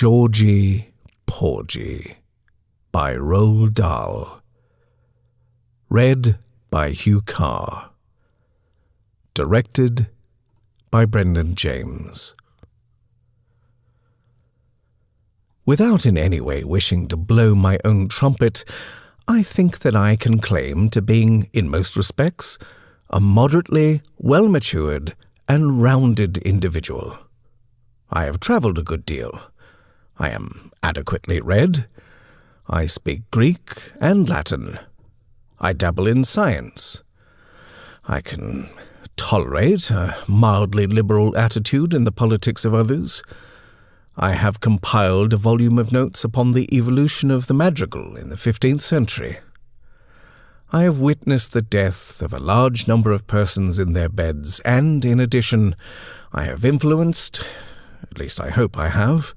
Georgy Porgy by Roald Dahl. Read by Hugh Carr. Directed by Brendan James. Without in any way wishing to blow my own trumpet, I think that I can claim to being, in most respects, a moderately well-matured and rounded individual. I have travelled a good deal. I am adequately read. I speak Greek and Latin. I dabble in science. I can tolerate a mildly liberal attitude in the politics of others. I have compiled a volume of notes upon the evolution of the madrigal in the 15th century. I have witnessed the death of a large number of persons in their beds, and, in addition, I have influenced, at least I hope I have,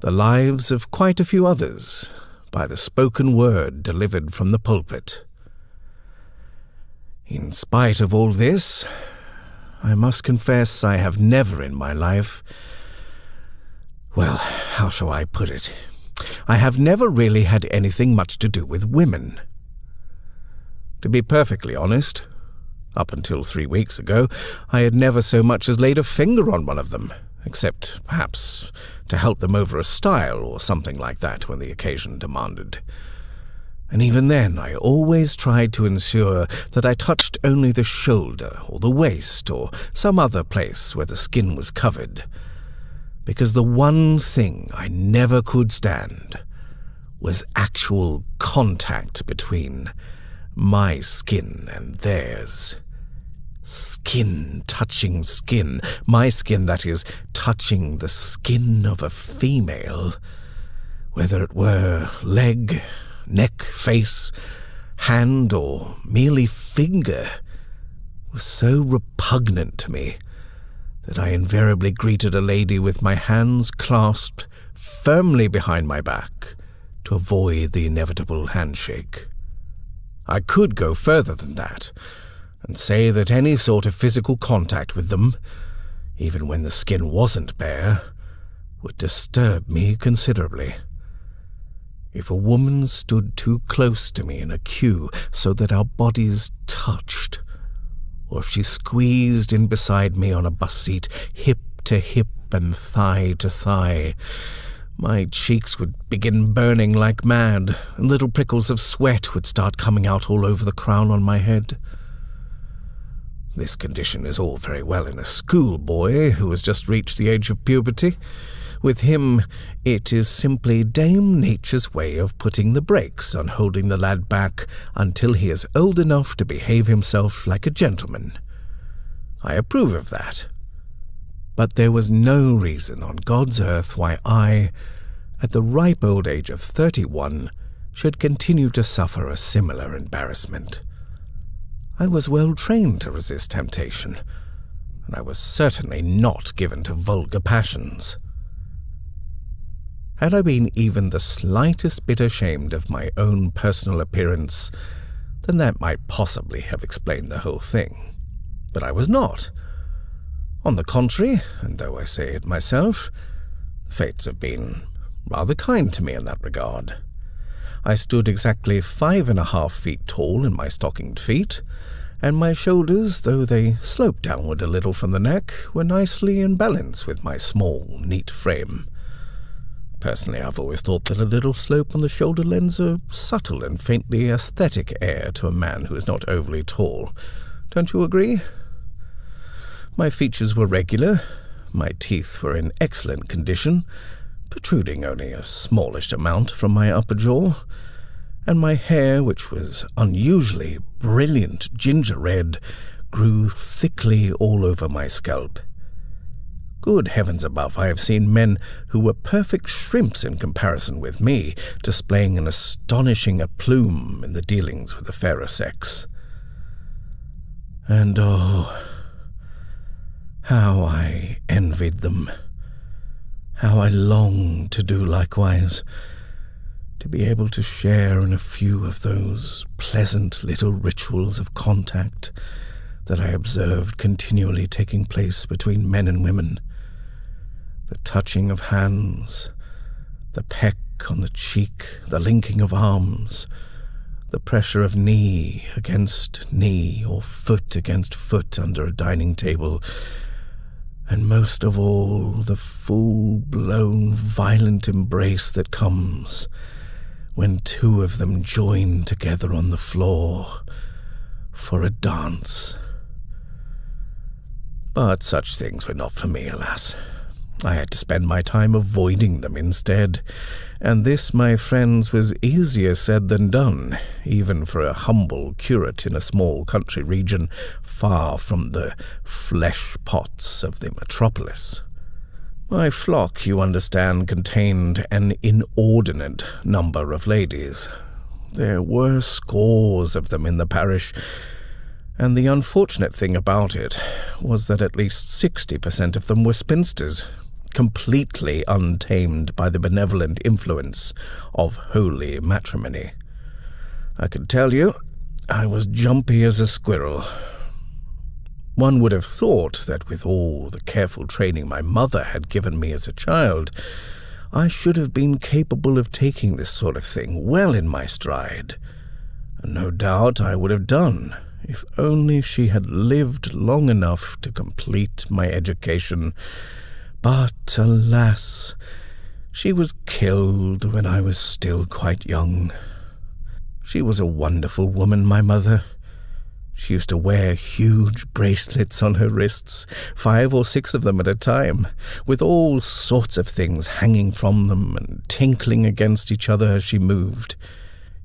the lives of quite a few others by the spoken word delivered from the pulpit. In spite of all this, I must confess I have never in my life, well, how shall I put it? I have never really had anything much to do with women. To be perfectly honest, up until 3 weeks ago, I had never so much as laid a finger on one of them, except perhaps to help them over a stile or something like that when the occasion demanded. And even then I always tried to ensure that I touched only the shoulder or the waist or some other place where the skin was covered, because the one thing I never could stand was actual contact between my skin and theirs. Skin touching skin. My skin, that is, touching the skin of a female. Whether it were leg, neck, face, hand, or merely finger, was so repugnant to me that I invariably greeted a lady with my hands clasped firmly behind my back to avoid the inevitable handshake. I could go further than that and say that any sort of physical contact with them, even when the skin wasn't bare, would disturb me considerably. If a woman stood too close to me in a queue so that our bodies touched, or if she squeezed in beside me on a bus seat, hip to hip and thigh to thigh, my cheeks would begin burning like mad, and little prickles of sweat would start coming out all over the crown on my head. This condition is all very well in a schoolboy who has just reached the age of puberty. With him, it is simply Dame Nature's way of putting the brakes on holding the lad back until he is old enough to behave himself like a gentleman. I approve of that. But there was no reason on God's earth why I, at the ripe old age of 31, should continue to suffer a similar embarrassment. I was well trained to resist temptation, and I was certainly not given to vulgar passions. Had I been even the slightest bit ashamed of my own personal appearance, then that might possibly have explained the whole thing. But I was not. On the contrary, and though I say it myself, the fates have been rather kind to me in that regard. I stood exactly 5.5 feet tall in my stockinged feet, and my shoulders, though they sloped downward a little from the neck, were nicely in balance with my small, neat frame. Personally, I've always thought that a little slope on the shoulder lends a subtle and faintly aesthetic air to a man who is not overly tall. Don't you agree? My features were regular, my teeth were in excellent condition, protruding only a smallish amount from my upper jaw, and my hair, which was unusually brilliant ginger red, grew thickly all over my scalp. Good heavens above, I have seen men who were perfect shrimps in comparison with me, displaying an astonishing aplomb in the dealings with the fairer sex. And oh, how I envied them, how I longed to do likewise, to be able to share in a few of those pleasant little rituals of contact that I observed continually taking place between men and women. The touching of hands, The peck on the cheek, the linking of arms, the pressure of knee against knee or foot against foot under a dining table, and most of all, the full-blown violent embrace that comes when two of them join together on the floor for a dance. But such things were not for me, alas. I had to spend my time avoiding them instead, and this, my friends, was easier said than done, even for a humble curate in a small country region far from the flesh pots of the metropolis. My flock, you understand, contained an inordinate number of ladies. There were scores of them in the parish, and the unfortunate thing about it was that at least 60% of them were spinsters, completely untamed by the benevolent influence of holy matrimony. I can tell you, I was jumpy as a squirrel. One would have thought that with all the careful training my mother had given me as a child, I should have been capable of taking this sort of thing well in my stride. And no doubt I would have done, if only she had lived long enough to complete my education. But, alas, she was killed when I was still quite young. She was a wonderful woman, my mother. She used to wear huge bracelets on her wrists, 5 or 6 of them at a time, with all sorts of things hanging from them and tinkling against each other as she moved.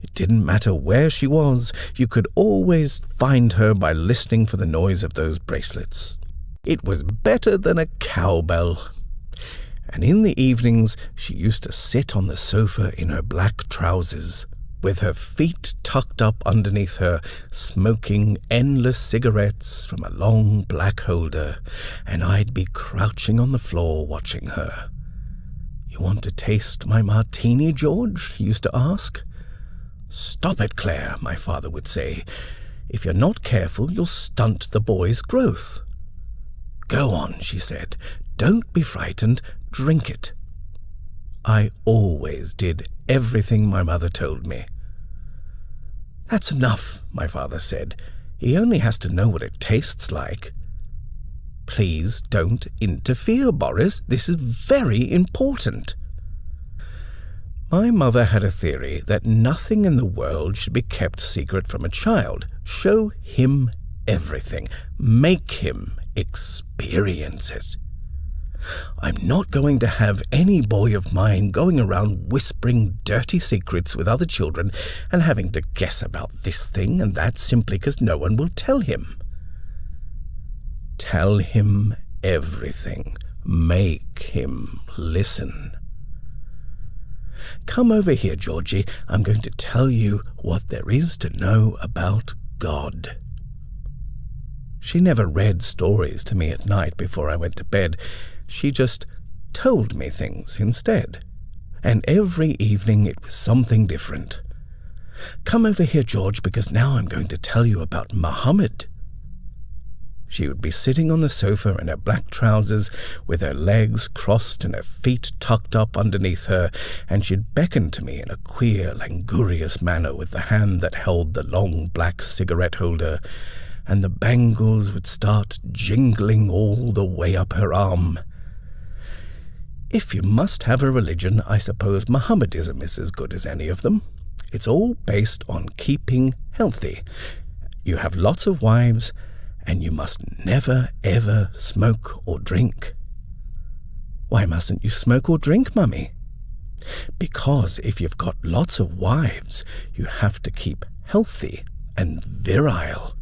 It didn't matter where she was, you could always find her by listening for the noise of those bracelets. It was better than a cowbell. And in the evenings she used to sit on the sofa in her black trousers, with her feet tucked up underneath her, smoking endless cigarettes from a long black holder, and I'd be crouching on the floor watching her. "You want to taste my martini, George?" he used to ask. "Stop it, Claire," my father would say. "If you're not careful, you'll stunt the boy's growth." "Go on," she said. "Don't be frightened. Drink it." I always did everything my mother told me. "That's enough," my father said. "He only has to know what it tastes like." "Please don't interfere, Boris. This is very important." My mother had a theory that nothing in the world should be kept secret from a child. Show him everything. Make him experience it. I'm not going to have any boy of mine going around whispering dirty secrets with other children and having to guess about this thing and that simply because no one will tell him. Tell him everything. Make him listen. Come over here, Georgie. I'm going to tell you what there is to know about God. She never read stories to me at night before I went to bed. She just told me things instead. And every evening it was something different. Come over here, George, because now I'm going to tell you about Muhammad. She would be sitting on the sofa in her black trousers with her legs crossed and her feet tucked up underneath her, and she'd beckon to me in a queer, languorous manner with the hand that held the long black cigarette holder, and the bangles would start jingling all the way up her arm. If you must have a religion, I suppose Mohammedanism is as good as any of them. It's all based on keeping healthy. You have lots of wives, and you must never, ever smoke or drink. Why mustn't you smoke or drink, Mummy? Because if you've got lots of wives, you have to keep healthy and virile.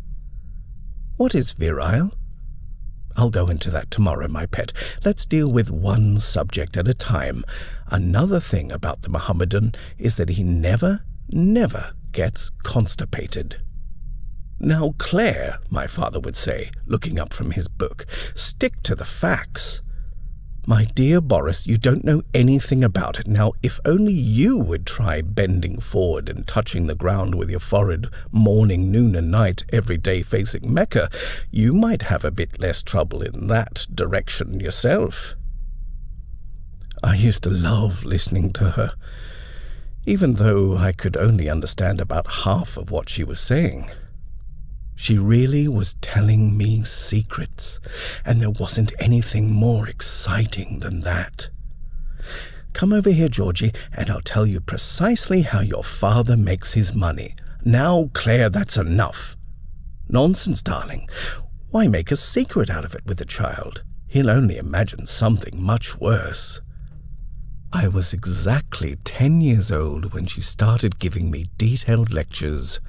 What is virile? I'll go into that tomorrow, my pet. Let's deal with one subject at a time. Another thing about the Mohammedan is that he never gets constipated. Now, Claire, my father would say, looking up from his book, stick to the facts. My dear Boris, you don't know anything about it. Now, if only you would try bending forward and touching the ground with your forehead morning, noon and night every day facing Mecca, you might have a bit less trouble in that direction yourself. I used to love listening to her, even though I could only understand about half of what she was saying. She really was telling me secrets, and there wasn't anything more exciting than that. Come over here, Georgie, and I'll tell you precisely how your father makes his money. Now, Claire, that's enough. Nonsense, darling. Why make a secret out of it with the child? He'll only imagine something much worse. I was exactly 10 years old when she started giving me detailed lectures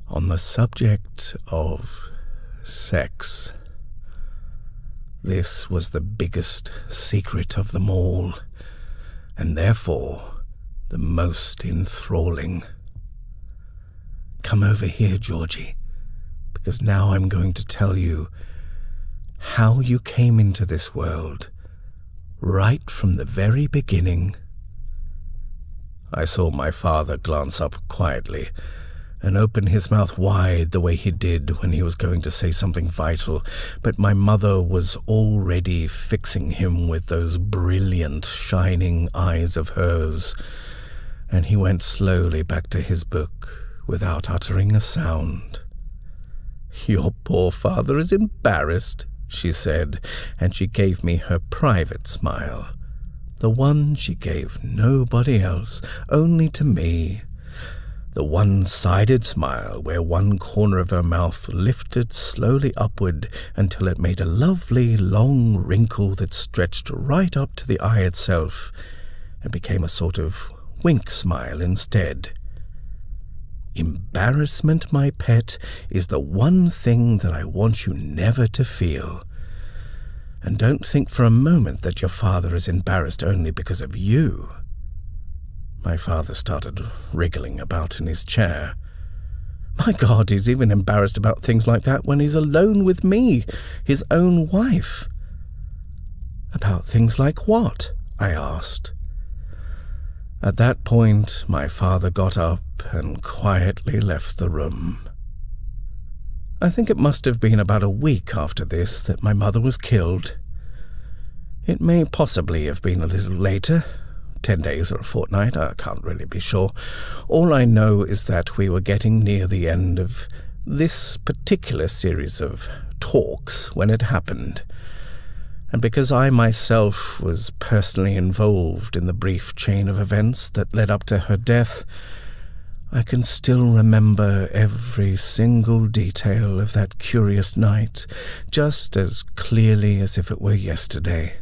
on the subject of sex. This was the biggest secret of them all, and therefore the most enthralling. Come over here, Georgie, because now I'm going to tell you how you came into this world, right from the very beginning. I saw my father glance up quietly and open his mouth wide the way he did when he was going to say something vital, but my mother was already fixing him with those brilliant, shining eyes of hers, and he went slowly back to his book without uttering a sound. "Your poor father is embarrassed," she said, and she gave me her private smile, the one she gave nobody else, only to me. The one-sided smile where one corner of her mouth lifted slowly upward until it made a lovely long wrinkle that stretched right up to the eye itself and became a sort of wink smile instead. Embarrassment, my pet, is the one thing that I want you never to feel. And don't think for a moment that your father is embarrassed only because of you. My father started wriggling about in his chair. My God, he's even embarrassed about things like that when he's alone with me, his own wife. About things like what? I asked. At that point, my father got up and quietly left the room. I think it must have been about a week after this that my mother was killed. It may possibly have been a little later, 10 days or a fortnight, I can't really be sure. All I know is that we were getting near the end of this particular series of talks when it happened. And because I myself was personally involved in the brief chain of events that led up to her death, I can still remember every single detail of that curious night, just as clearly as if it were yesterday.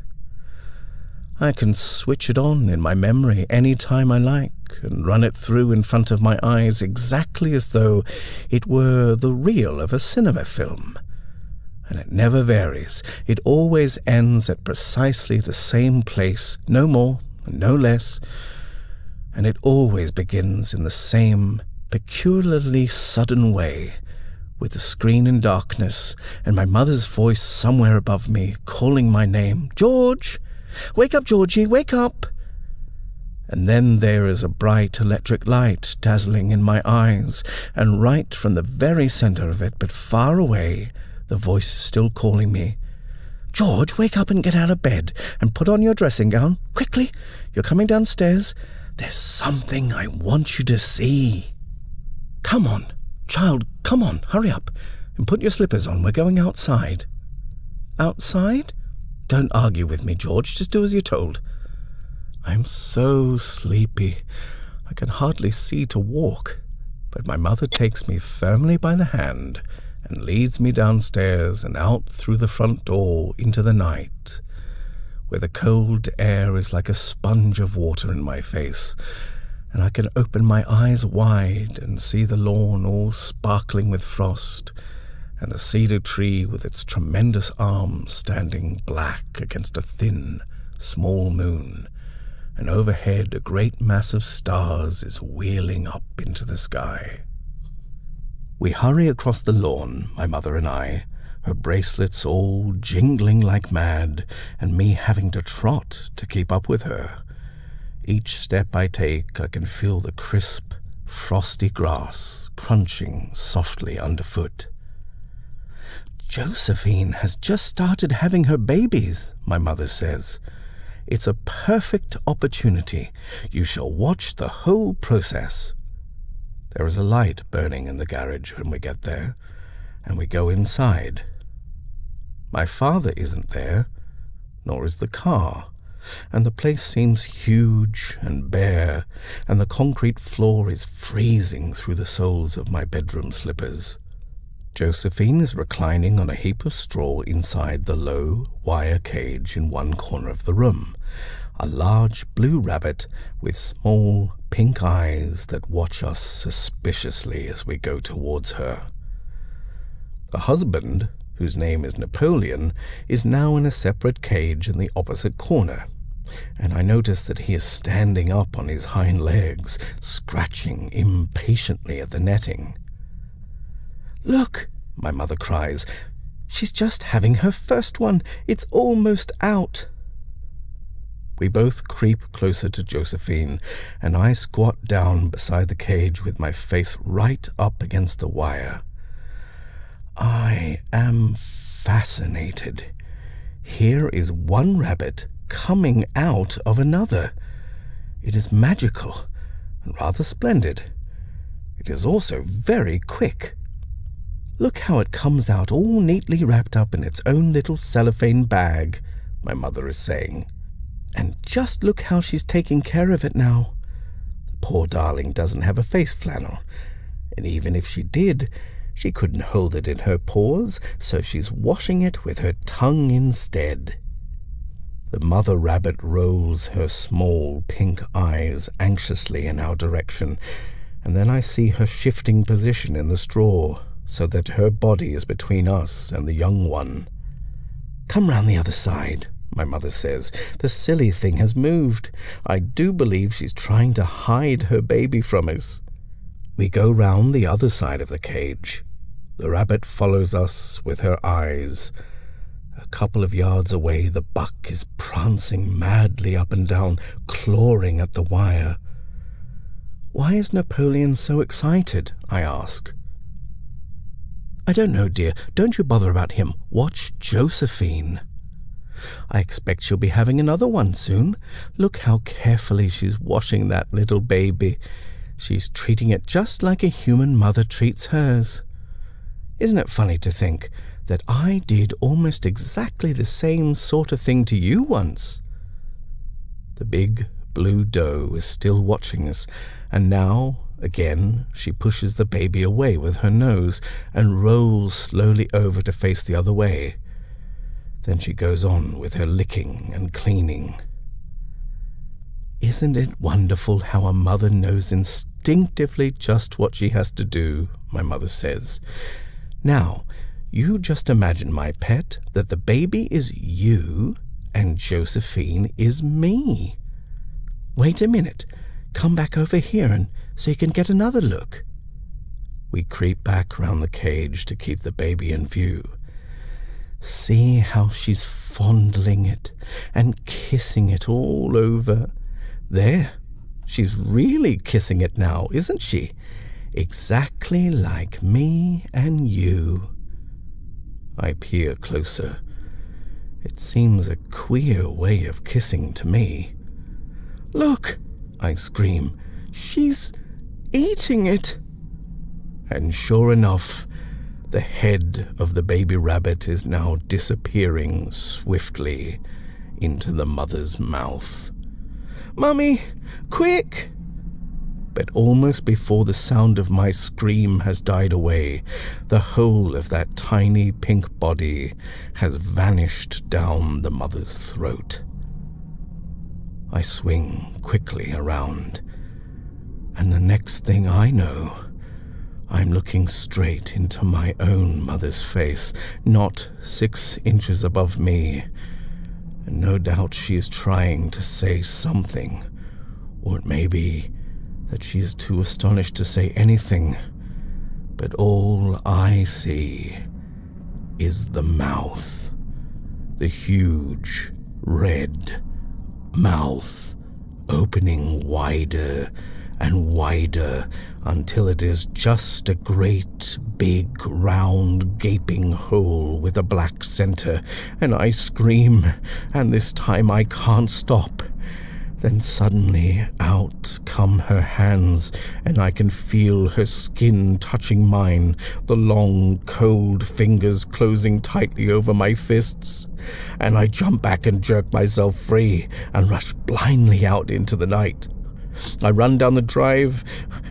I can switch it on in my memory any time I like and run it through in front of my eyes exactly as though it were the reel of a cinema film. And it never varies. It always ends at precisely the same place, no more and no less. And it always begins in the same peculiarly sudden way, with the screen in darkness and my mother's voice somewhere above me calling my name, "George! Wake up, Georgie, wake up!" And then there is a bright electric light dazzling in my eyes, and right from the very center of it, but far away, the voice is still calling me, "George, wake up and get out of bed, and put on your dressing gown. Quickly, you're coming downstairs. There's something I want you to see. Come on, child, come on, hurry up, and put your slippers on. We're going outside." "Outside?" "Don't argue with me, George. Just do as you're told." I'm so sleepy. I can hardly see to walk, but my mother takes me firmly by the hand and leads me downstairs and out through the front door into the night, where the cold air is like a sponge of water in my face, and I can open my eyes wide and see the lawn all sparkling with frost, and the cedar tree with its tremendous arms standing black against a thin, small moon, and overhead a great mass of stars is wheeling up into the sky. We hurry across the lawn, my mother and I, her bracelets all jingling like mad, and me having to trot to keep up with her. Each step I take, I can feel the crisp, frosty grass crunching softly underfoot. "Josephine has just started having her babies," my mother says, It's a perfect opportunity. You shall watch the whole process. There is a light burning in the garage when we get there, and we go inside. My father isn't there, nor is the car, and the place seems huge and bare, and the concrete floor is freezing through the soles of my bedroom slippers. Josephine is reclining on a heap of straw inside the low wire cage in one corner of the room, a large blue rabbit with small pink eyes that watch us suspiciously as we go towards her. The husband, whose name is Napoleon, is now in a separate cage in the opposite corner, and I notice that he is standing up on his hind legs, scratching impatiently at the netting. "Look," my mother cries, "she's just having her first one. It's almost out." We both creep closer to Josephine, and I squat down beside the cage with my face right up against the wire. I am fascinated. Here is one rabbit coming out of another. It is magical and rather splendid. It is also very quick. "Look how it comes out all neatly wrapped up in its own little cellophane bag," my mother is saying. "And just look how she's taking care of it now. The poor darling doesn't have a face flannel, and even if she did, she couldn't hold it in her paws, so she's washing it with her tongue instead." The mother rabbit rolls her small pink eyes anxiously in our direction, and then I see her shifting position in the straw, so that her body is between us and the young one. "Come round the other side," my mother says. "The silly thing has moved. I do believe she's trying to hide her baby from us." We go round the other side of the cage. The rabbit follows us with her eyes. A couple of yards away, the buck is prancing madly up and down, clawing at the wire. "Why is Napoleon so excited?" I ask. "I don't know, dear. Don't you bother about him. Watch Josephine. I expect she'll be having another one soon. Look how carefully she's washing that little baby. She's treating it just like a human mother treats hers. Isn't it funny to think that I did almost exactly the same sort of thing to you once?" The big blue doe is still watching us, and now, again, she pushes the baby away with her nose and rolls slowly over to face the other way. Then she goes on with her licking and cleaning. "Isn't it wonderful how a mother knows instinctively just what she has to do?" my mother says. "Now, you just imagine, my pet, that the baby is you and Josephine is me. Wait a minute. Come back over here and so you can get another look." We creep back round the cage to keep the baby in view. See how she's fondling it and kissing it all over. There, she's really kissing it now, isn't she? Exactly like me and you. I peer closer. It seems a queer way of kissing to me. "Look!" I scream. "She's eating it!" And sure enough, the head of the baby rabbit is now disappearing swiftly into the mother's mouth. "Mummy, quick!" But almost before the sound of my scream has died away, the whole of that tiny pink body has vanished down the mother's throat. I swing quickly around, and the next thing I know, I'm looking straight into my own mother's face, not 6 inches above me, and no doubt she is trying to say something, or it may be that she is too astonished to say anything, but all I see is the mouth, the huge red mouth opening wider and wider until it is just a great, big, round, gaping hole with a black center, and I scream, and this time I can't stop. Then suddenly out come her hands, and I can feel her skin touching mine, the long, cold fingers closing tightly over my fists. And I jump back and jerk myself free and rush blindly out into the night. I run down the drive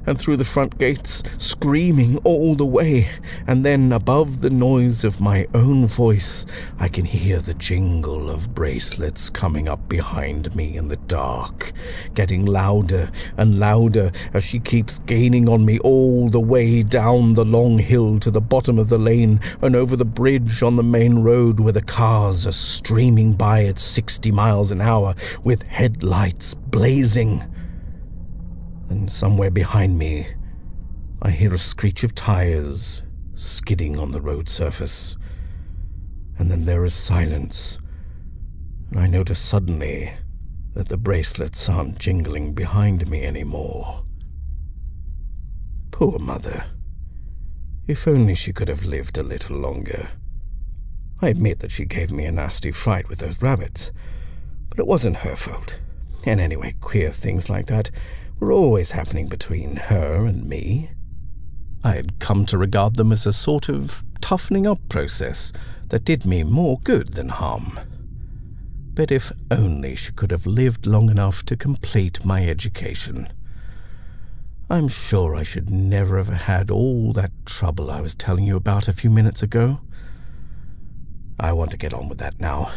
and through the front gates, screaming all the way, and then above the noise of my own voice, I can hear the jingle of bracelets coming up behind me in the dark, getting louder and louder as she keeps gaining on me all the way down the long hill to the bottom of the lane and over the bridge on the main road where the cars are streaming by at 60 miles an hour with headlights blazing. And somewhere behind me, I hear a screech of tires skidding on the road surface. And then there is silence, and I notice suddenly that the bracelets aren't jingling behind me anymore. Poor mother. If only she could have lived a little longer. I admit that she gave me a nasty fright with those rabbits, but it wasn't her fault. And anyway, queer things like that were always happening between her and me. I had come to regard them as a sort of toughening up process that did me more good than harm. But if only she could have lived long enough to complete my education. I'm sure I should never have had all that trouble I was telling you about a few minutes ago. I want to get on with that now.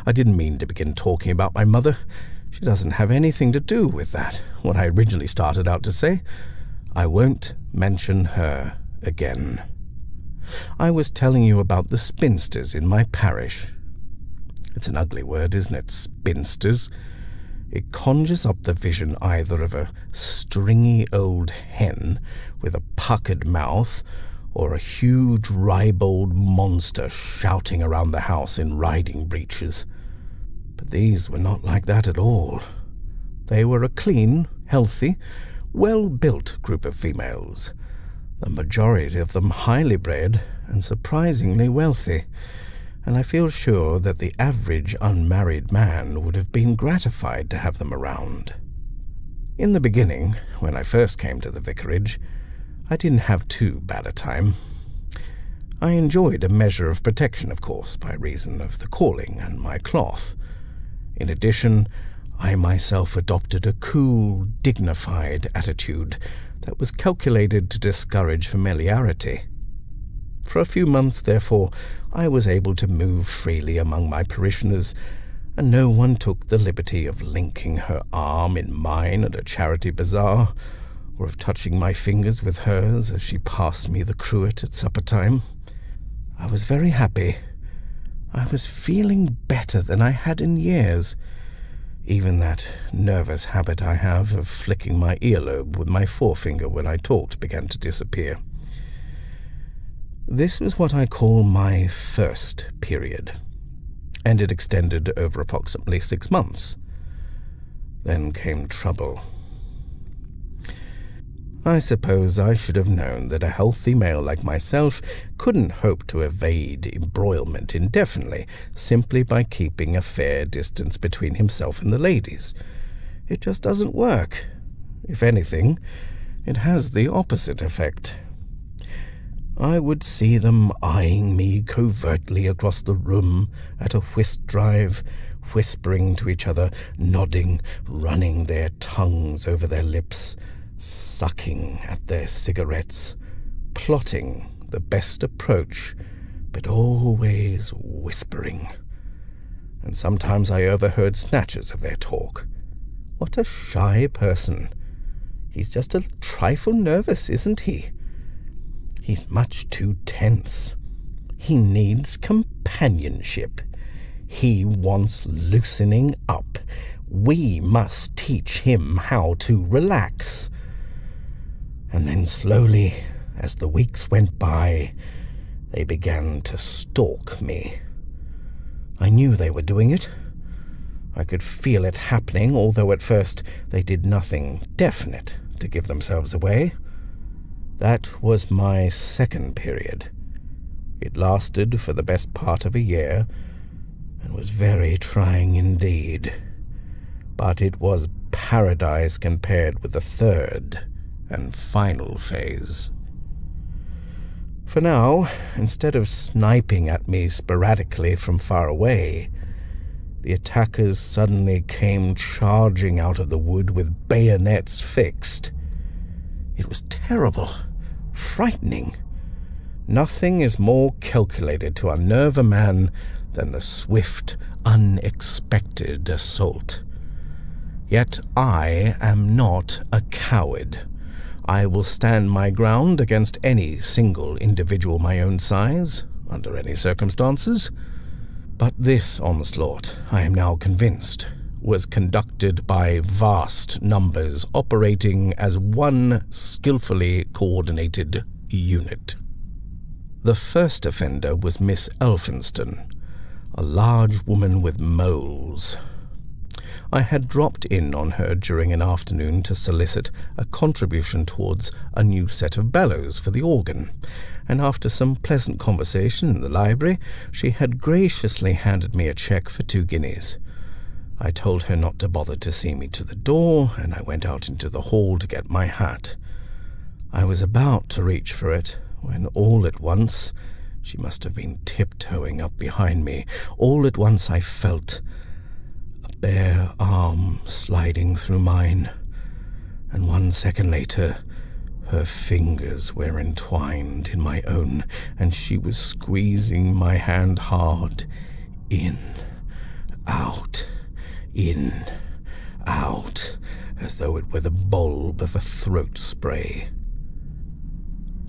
I didn't mean to begin talking about my mother. She doesn't have anything to do with that, what I originally started out to say. I won't mention her again. I was telling you about the spinsters in my parish. It's an ugly word, isn't it, spinsters? It conjures up the vision either of a stringy old hen with a puckered mouth or a huge ribald monster shouting around the house in riding breeches. But these were not like that at all. They were a clean, healthy, well-built group of females, the majority of them highly bred and surprisingly wealthy, and I feel sure that the average unmarried man would have been gratified to have them around. In the beginning, when I first came to the vicarage, I didn't have too bad a time. I enjoyed a measure of protection, of course, by reason of the calling and my cloth. In addition, I myself adopted a cool, dignified attitude that was calculated to discourage familiarity. For a few months, therefore, I was able to move freely among my parishioners, and no one took the liberty of linking her arm in mine at a charity bazaar, or of touching my fingers with hers as she passed me the cruet at supper time. I was very happy. I was feeling better than I had in years. Even that nervous habit I have of flicking my earlobe with my forefinger when I talked began to disappear. This was what I call my first period, and it extended over approximately 6 months. Then came trouble. I suppose I should have known that a healthy male like myself couldn't hope to evade embroilment indefinitely simply by keeping a fair distance between himself and the ladies. It just doesn't work. If anything, it has the opposite effect. I would see them eyeing me covertly across the room at a whist drive, whispering to each other, nodding, running their tongues over their lips, sucking at their cigarettes, plotting the best approach, but always whispering. And sometimes I overheard snatches of their talk. What a shy person. He's just a trifle nervous, isn't he? He's much too tense. He needs companionship. He wants loosening up. We must teach him how to relax. And then slowly, as the weeks went by, they began to stalk me. I knew they were doing it. I could feel it happening, although at first they did nothing definite to give themselves away. That was my second period. It lasted for the best part of a year, and was very trying indeed. But it was paradise compared with the third and final phase. For now, instead of sniping at me sporadically from far away, the attackers suddenly came charging out of the wood with bayonets fixed. It was terrible, frightening. Nothing is more calculated to unnerve a man than the swift, unexpected assault. Yet I am not a coward. I will stand my ground against any single individual my own size, under any circumstances. But this onslaught, I am now convinced, was conducted by vast numbers operating as one skillfully coordinated unit. The first offender was Miss Elphinston, a large woman with moles. I had dropped in on her during an afternoon to solicit a contribution towards a new set of bellows for the organ, and after some pleasant conversation in the library, she had graciously handed me a cheque for 2 guineas. I told her not to bother to see me to the door, and I went out into the hall to get my hat. I was about to reach for it, when all at once, she must have been tiptoeing up behind me, all at once I felt a bare arm sliding through mine, and 1 second later, her fingers were entwined in my own, and she was squeezing my hand hard, in, out, as though it were the bulb of a throat spray.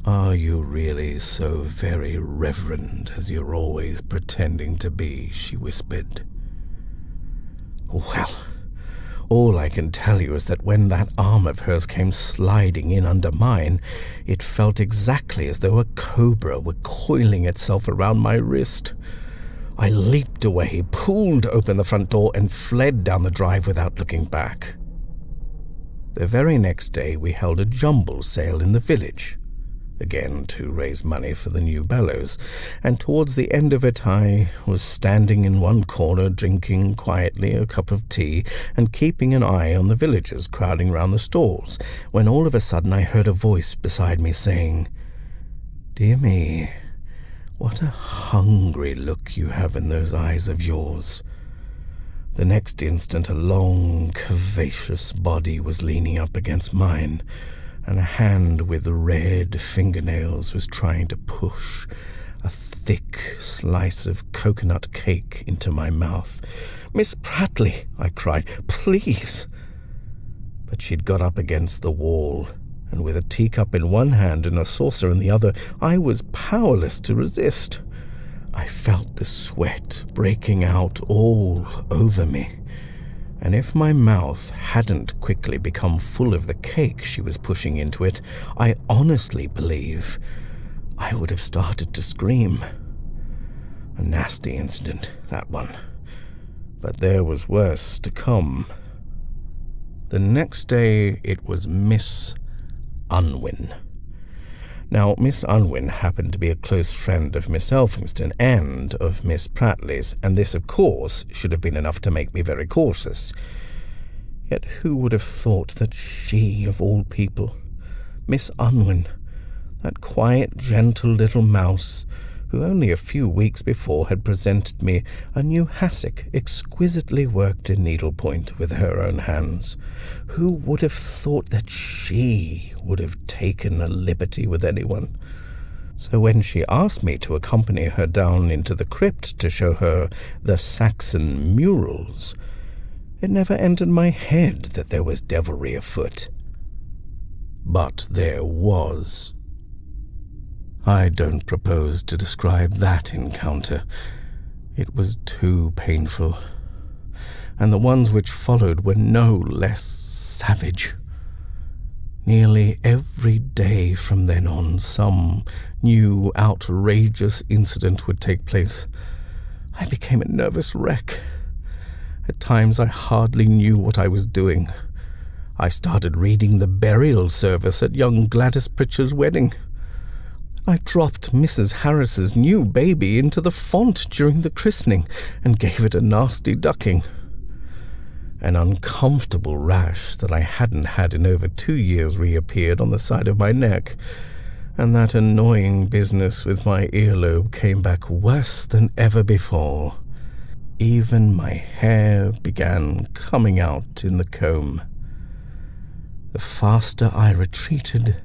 "Are you really so very reverend as you're always pretending to be?" she whispered. Well, all I can tell you is that when that arm of hers came sliding in under mine, it felt exactly as though a cobra were coiling itself around my wrist. I leaped away, pulled open the front door, and fled down the drive without looking back. The very next day we held a jumble sale in the village, again to raise money for the new bellows, and towards the end of it I was standing in one corner drinking quietly a cup of tea and keeping an eye on the villagers crowding round the stalls, when all of a sudden I heard a voice beside me saying, "Dear me, what a hungry look you have in those eyes of yours." The next instant a long, curvaceous body was leaning up against mine, and a hand with red fingernails was trying to push a thick slice of coconut cake into my mouth. "Miss Prattley," I cried, "please." But she'd got up against the wall, and with a teacup in one hand and a saucer in the other, I was powerless to resist. I felt the sweat breaking out all over me, and if my mouth hadn't quickly become full of the cake she was pushing into it, I honestly believe I would have started to scream. A nasty incident, that one. But there was worse to come. The next day it was Miss Unwin. Now, Miss Unwin happened to be a close friend of Miss Elphinston and of Miss Prattley's, and this, of course, should have been enough to make me very cautious. Yet who would have thought that she, of all people, Miss Unwin, that quiet, gentle little mouse, who only a few weeks before had presented me a new hassock exquisitely worked in needlepoint with her own hands, who would have thought that she would have taken a liberty with anyone? So when she asked me to accompany her down into the crypt to show her the Saxon murals, it never entered my head that there was devilry afoot. But there was. I don't propose to describe that encounter. It was too painful, and the ones which followed were no less savage. Nearly every day from then on, some new outrageous incident would take place. I became a nervous wreck. At times I hardly knew what I was doing. I started reading the burial service at young Gladys Pritchard's wedding. I dropped Mrs. Harris's new baby into the font during the christening and gave it a nasty ducking. An uncomfortable rash that I hadn't had in over 2 years reappeared on the side of my neck, and that annoying business with my earlobe came back worse than ever before. Even my hair began coming out in the comb. The faster I retreated,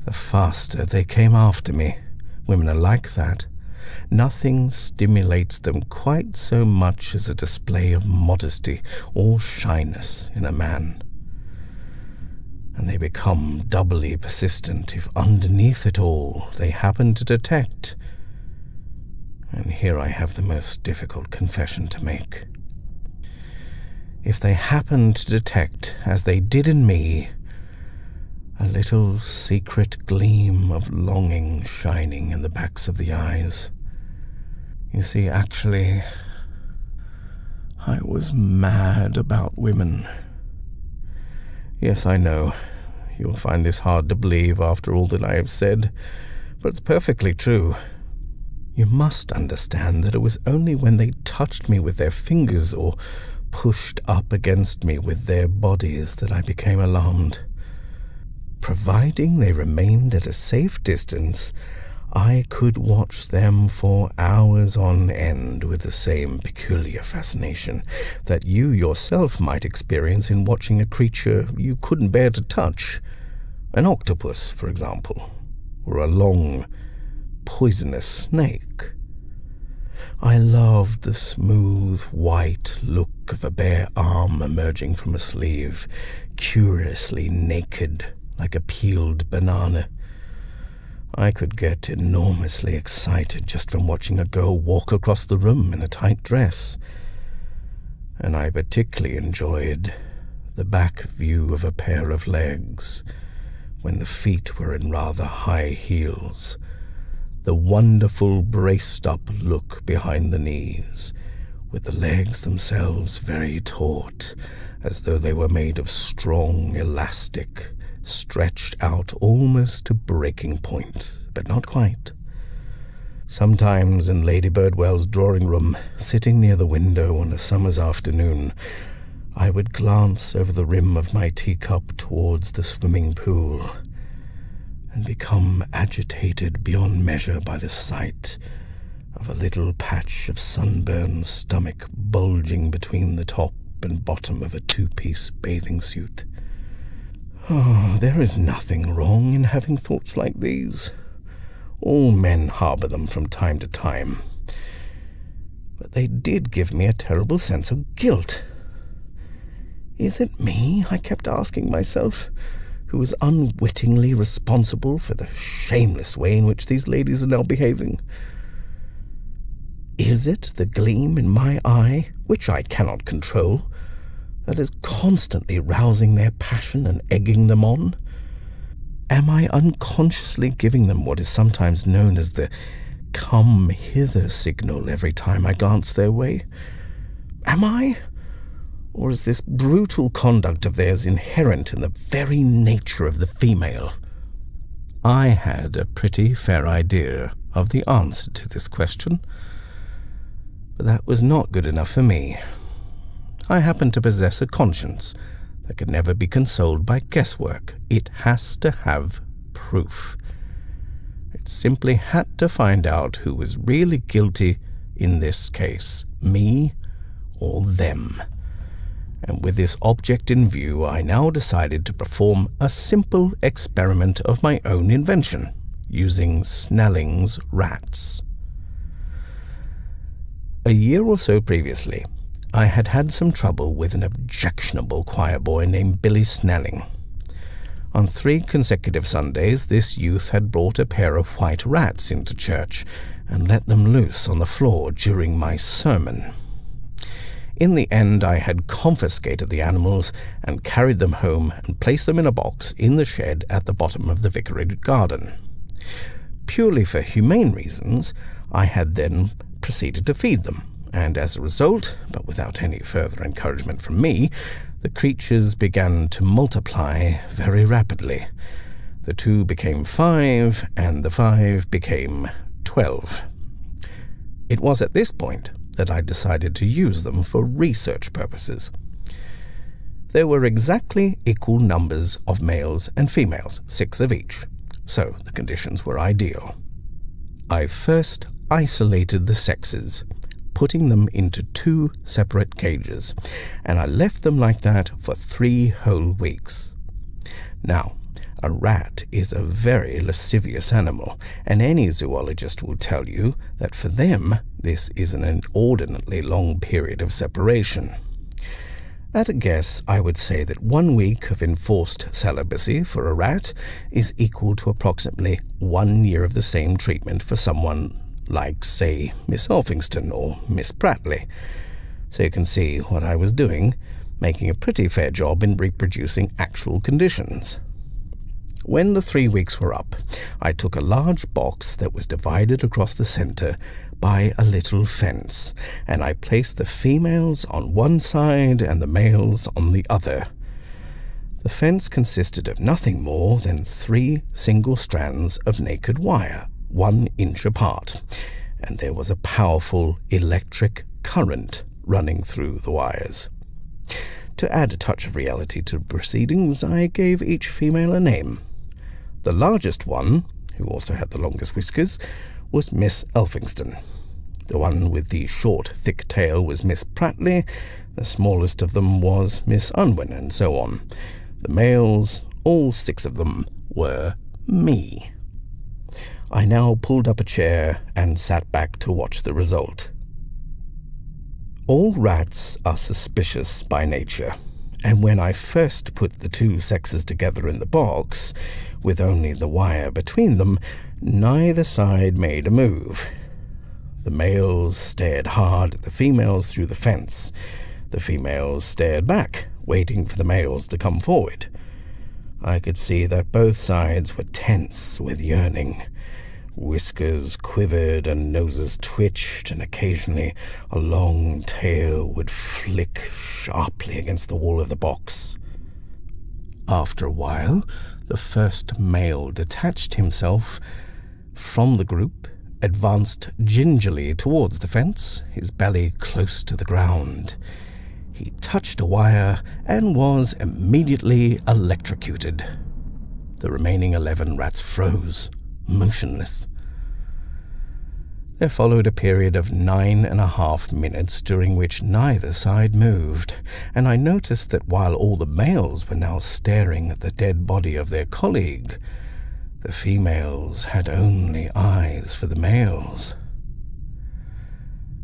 the faster they came after me. Women are like that. Nothing stimulates them quite so much as a display of modesty or shyness in a man. And they become doubly persistent if underneath it all they happen to detect. And here I have the most difficult confession to make. If they happen to detect, as they did in me, a little secret gleam of longing shining in the backs of the eyes. You see, actually, I was mad about women. Yes, I know, you'll find this hard to believe after all that I have said, but it's perfectly true. You must understand that it was only when they touched me with their fingers or pushed up against me with their bodies that I became alarmed. Providing they remained at a safe distance, I could watch them for hours on end with the same peculiar fascination that you yourself might experience in watching a creature you couldn't bear to touch. An octopus, for example, or a long, poisonous snake. I loved the smooth, white look of a bare arm emerging from a sleeve, curiously naked, like a peeled banana. I could get enormously excited just from watching a girl walk across the room in a tight dress. And I particularly enjoyed the back view of a pair of legs, when the feet were in rather high heels, the wonderful braced-up look behind the knees, with the legs themselves very taut, as though they were made of strong elastic, stretched out almost to breaking point, but not quite. Sometimes in Lady Birdwell's drawing room, sitting near the window on a summer's afternoon, I would glance over the rim of my teacup towards the swimming pool and become agitated beyond measure by the sight of a little patch of sunburned stomach bulging between the top and bottom of a two-piece bathing suit. Oh, there is nothing wrong in having thoughts like these. All men harbor them from time to time. But they did give me a terrible sense of guilt. Is it me, I kept asking myself, who is unwittingly responsible for the shameless way in which these ladies are now behaving? Is it the gleam in my eye, which I cannot control, that is constantly rousing their passion and egging them on? Am I unconsciously giving them what is sometimes known as the come hither signal every time I glance their way? Am I? Or is this brutal conduct of theirs inherent in the very nature of the female? I had a pretty fair idea of the answer to this question, but that was not good enough for me. I happen to possess a conscience that can never be consoled by guesswork. It has to have proof. It simply had to find out who was really guilty in this case, me or them. And with this object in view, I now decided to perform a simple experiment of my own invention, using Snelling's rats. A year or so previously, I had had some trouble with an objectionable choir boy named Billy Snelling. On 3 consecutive Sundays, this youth had brought a pair of white rats into church and let them loose on the floor during my sermon. In the end, I had confiscated the animals and carried them home and placed them in a box in the shed at the bottom of the vicarage garden. Purely for humane reasons, I had then proceeded to feed them, and as a result, but without any further encouragement from me, the creatures began to multiply very rapidly. The 2 became 5, and the 5 became 12. It was at this point that I decided to use them for research purposes. There were exactly equal numbers of males and females, 6 of each, so the conditions were ideal. I first isolated the sexes, putting them into 2 separate cages, and I left them like that for 3 whole weeks. Now, a rat is a very lascivious animal, and any zoologist will tell you that for them this is an inordinately long period of separation. At a guess, I would say that 1 week of enforced celibacy for a rat is equal to approximately 1 year of the same treatment for someone like, say, Miss Elphinston or Miss Prattley. So you can see what I was doing, making a pretty fair job in reproducing actual conditions. When the 3 weeks were up, I took a large box that was divided across the center by a little fence, and I placed the females on one side and the males on the other. The fence consisted of nothing more than 3 single strands of naked wire, 1 inch apart, and there was a powerful electric current running through the wires. To add a touch of reality to proceedings, I gave each female a name. The largest one, who also had the longest whiskers, was Miss Elphinston. The one with the short, thick tail was Miss Prattley, the smallest of them was Miss Unwin, and so on. The males, all 6 of them, were me. I now pulled up a chair and sat back to watch the result. All rats are suspicious by nature, and when I first put the 2 sexes together in the box, with only the wire between them, neither side made a move. The males stared hard at the females through the fence. The females stared back, waiting for the males to come forward. I could see that both sides were tense with yearning. Whiskers quivered and noses twitched, and occasionally a long tail would flick sharply against the wall of the box. After a while, the first male detached himself from the group, advanced gingerly towards the fence, his belly close to the ground. He touched a wire and was immediately electrocuted. The remaining 11 rats froze, motionless. There followed a period of 9.5 minutes during which neither side moved, and I noticed that while all the males were now staring at the dead body of their colleague, the females had only eyes for the males.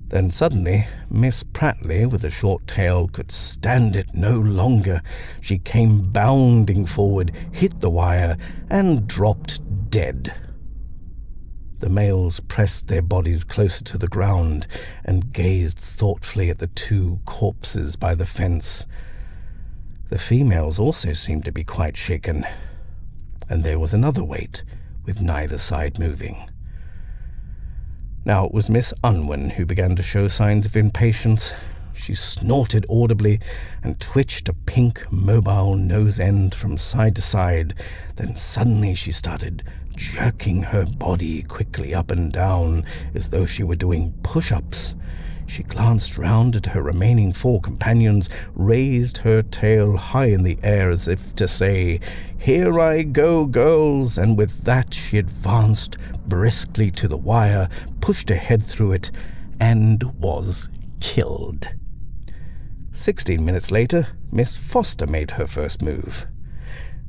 Then suddenly, Miss Prattley, with a short tail, could stand it no longer. She came bounding forward, hit the wire, and dropped dead. The males pressed their bodies closer to the ground and gazed thoughtfully at the 2 corpses by the fence. The females also seemed to be quite shaken, and there was another wait, with neither side moving. Now it was Miss Unwin who began to show signs of impatience. She snorted audibly and twitched a pink, mobile nose end from side to side. Then suddenly she started jerking her body quickly up and down as though she were doing push-ups. She glanced round at her remaining 4 companions, raised her tail high in the air as if to say, "Here I go, girls," and with that she advanced briskly to the wire, pushed a head through it, and was killed. 16 minutes later, Miss Foster made her first move.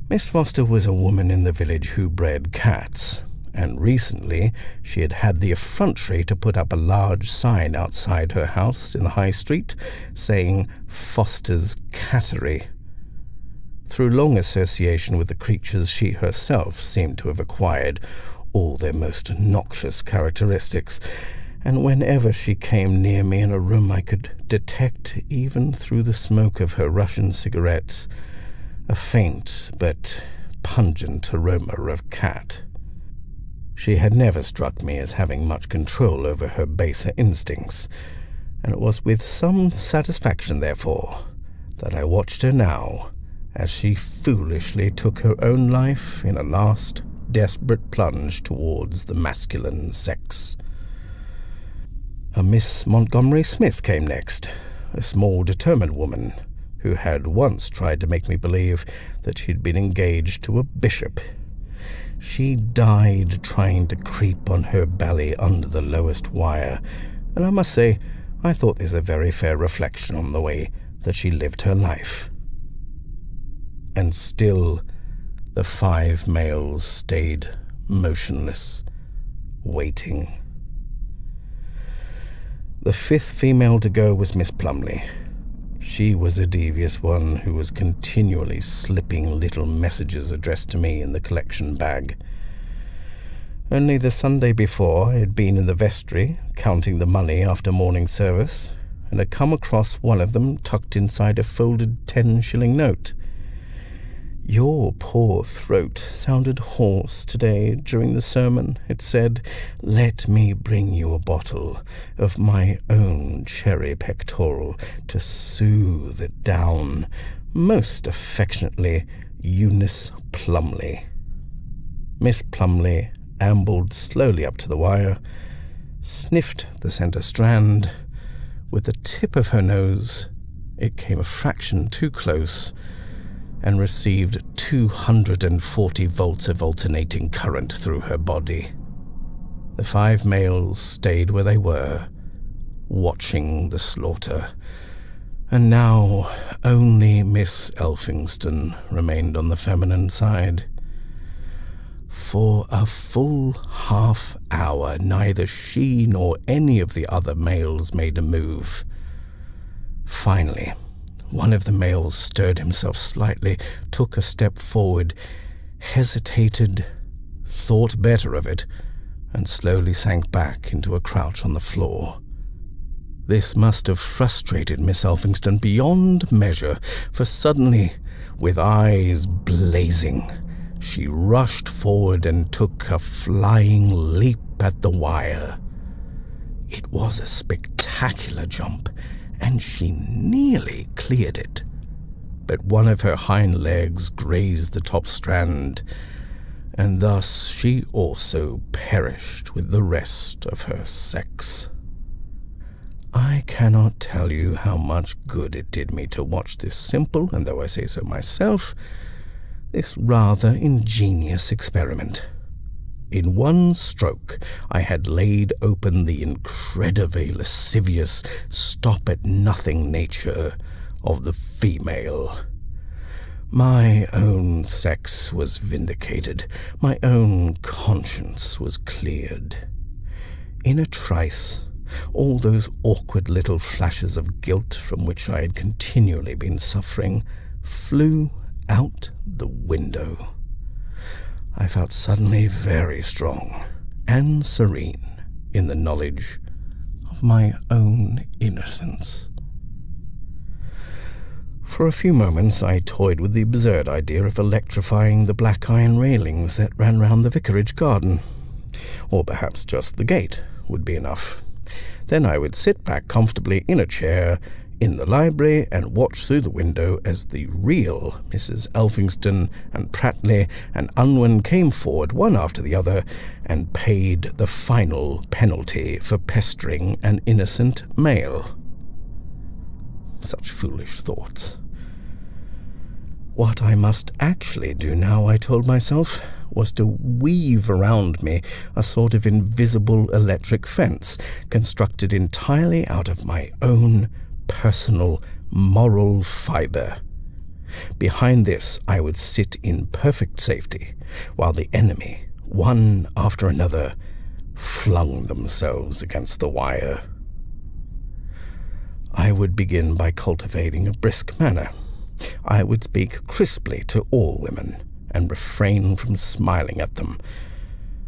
Miss Foster was a woman in the village who bred cats, and recently she had had the effrontery to put up a large sign outside her house in the high street saying Foster's Cattery. Through long association with the creatures, she herself seemed to have acquired all their most noxious characteristics, and whenever she came near me in a room I could detect, even through the smoke of her Russian cigarettes, a faint but pungent aroma of cat. She had never struck me as having much control over her baser instincts, and it was with some satisfaction, therefore, that I watched her now as she foolishly took her own life in a last desperate plunge towards the masculine sex. A Miss Montgomery Smith came next, a small, determined woman who had once tried to make me believe that she'd been engaged to a bishop. She died trying to creep on her belly under the lowest wire, and I must say, I thought this a very fair reflection on the way that she lived her life. And still the 5 males stayed motionless, waiting. The 5th female to go was Miss Plumley. She was a devious one who was continually slipping little messages addressed to me in the collection bag. Only the Sunday before, I had been in the vestry, counting the money after morning service, and had come across one of them tucked inside a folded 10-shilling note. "Your poor throat sounded hoarse today during the sermon," it said. "Let me bring you a bottle of my own cherry pectoral to soothe it down. Most affectionately, Eunice Plumley." Miss Plumley ambled slowly up to the wire, sniffed the centre strand. With the tip of her nose, it came a fraction too close, and received 240 volts of alternating current through her body. The 5 males stayed where they were, watching the slaughter, and now only Miss Elphinston remained on the feminine side. For a full half hour, neither she nor any of the other males made a move. Finally, one of the males stirred himself slightly, took a step forward, hesitated, thought better of it, and slowly sank back into a crouch on the floor. This must have frustrated Miss Elphinston beyond measure, for suddenly, with eyes blazing, she rushed forward and took a flying leap at the wire. It was a spectacular jump, and she nearly cleared it. But one of her hind legs grazed the top strand, and thus she also perished with the rest of her sex. I cannot tell you how much good it did me to watch this simple, and though I say so myself, this rather ingenious experiment. In one stroke, I had laid open the incredibly lascivious, stop-at-nothing nature of the female. My own sex was vindicated. My own conscience was cleared. In a trice, all those awkward little flashes of guilt from which I had continually been suffering flew out the window. I felt suddenly very strong and serene in the knowledge of my own innocence. For a few moments I toyed with the absurd idea of electrifying the black iron railings that ran round the vicarage garden. Or perhaps just the gate would be enough. Then I would sit back comfortably in a chair in the library and watch through the window as the real Mrs. Elphinston and Pratley and Unwin came forward one after the other and paid the final penalty for pestering an innocent male. Such foolish thoughts. What I must actually do now, I told myself, was to weave around me a sort of invisible electric fence constructed entirely out of my own personal moral fibre. Behind this I would sit in perfect safety, while the enemy, one after another, flung themselves against the wire. I would begin by cultivating a brisk manner. I would speak crisply to all women, and refrain from smiling at them.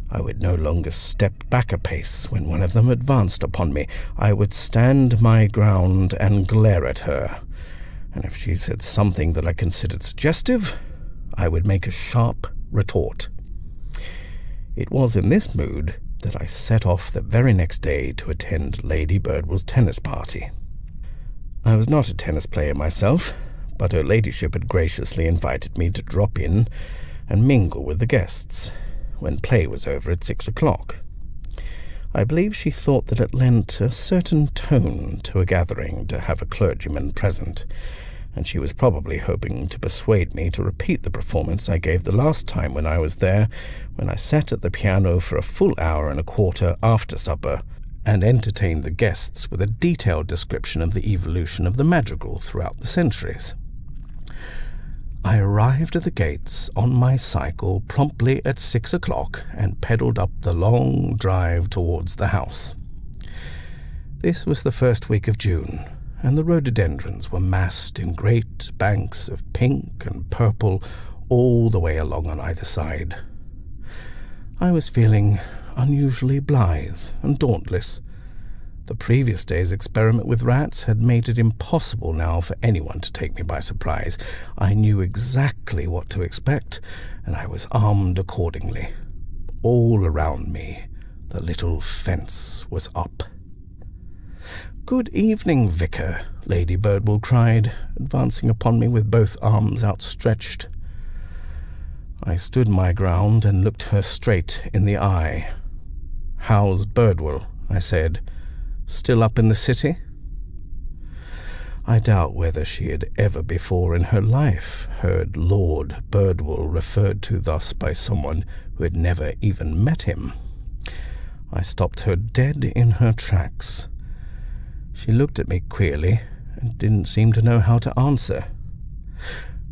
I would no longer step back a pace when one of them advanced upon me. I would stand my ground and glare at her, and if she said something that I considered suggestive, I would make a sharp retort. It was in this mood that I set off the very next day to attend Lady Birdwell's tennis party. I was not a tennis player myself, but her ladyship had graciously invited me to drop in and mingle with the guests when play was over at 6 o'clock. I believe she thought that it lent a certain tone to a gathering to have a clergyman present, and she was probably hoping to persuade me to repeat the performance I gave the last time when I was there, when I sat at the piano for a full hour and a quarter after supper and entertained the guests with a detailed description of the evolution of the madrigal throughout the centuries. I arrived at the gates on my cycle promptly at 6 o'clock and pedalled up the long drive towards the house. This was the first week of June, and the rhododendrons were massed in great banks of pink and purple all the way along on either side. I was feeling unusually blithe and dauntless. The previous day's experiment with rats had made it impossible now for anyone to take me by surprise. I knew exactly what to expect, and I was armed accordingly. All around me, the little fence was up. "Good evening, Vicar," Lady Birdwell cried, advancing upon me with both arms outstretched. I stood my ground and looked her straight in the eye. "How's Birdwell?" I said. "Still up in the city?" I doubt whether she had ever before in her life heard Lord Birdwell referred to thus by someone who had never even met him. I stopped her dead in her tracks. She looked at me queerly and didn't seem to know how to answer.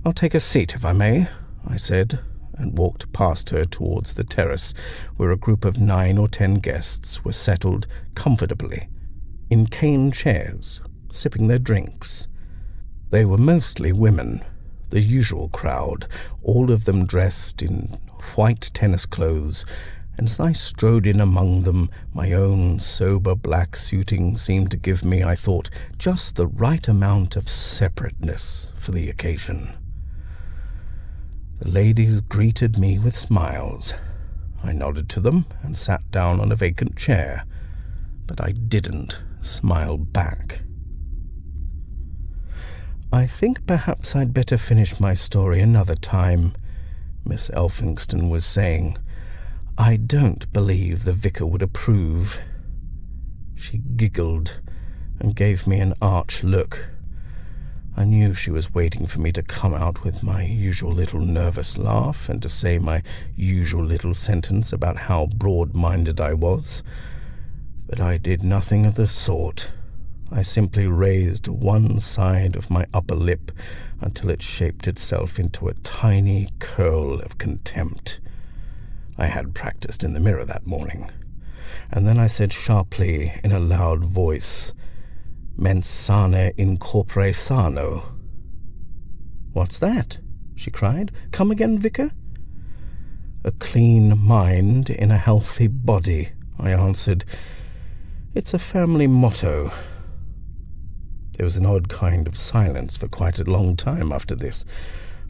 "I'll take a seat, if I may," I said, and walked past her towards the terrace, where a group of 9 or 10 guests were settled comfortably in cane chairs, sipping their drinks. They were mostly women, the usual crowd, all of them dressed in white tennis clothes, and as I strode in among them, my own sober black suiting seemed to give me, I thought, just the right amount of separateness for the occasion. The ladies greeted me with smiles. I nodded to them and sat down on a vacant chair, but I didn't smile back. "I think perhaps I'd better finish my story another time," Miss Elphinston was saying. "I don't believe the vicar would approve." She giggled and gave me an arch look. I knew she was waiting for me to come out with my usual little nervous laugh and to say my usual little sentence about how broad-minded I was. But I did nothing of the sort. I simply raised one side of my upper lip until it shaped itself into a tiny curl of contempt. I had practiced in the mirror that morning. And then I said sharply in a loud voice, "Mens sana in corpore sano." "What's that?" she cried. "Come again, Vicar?" "A clean mind in a healthy body," I answered. "It's a family motto." There was an odd kind of silence for quite a long time after this.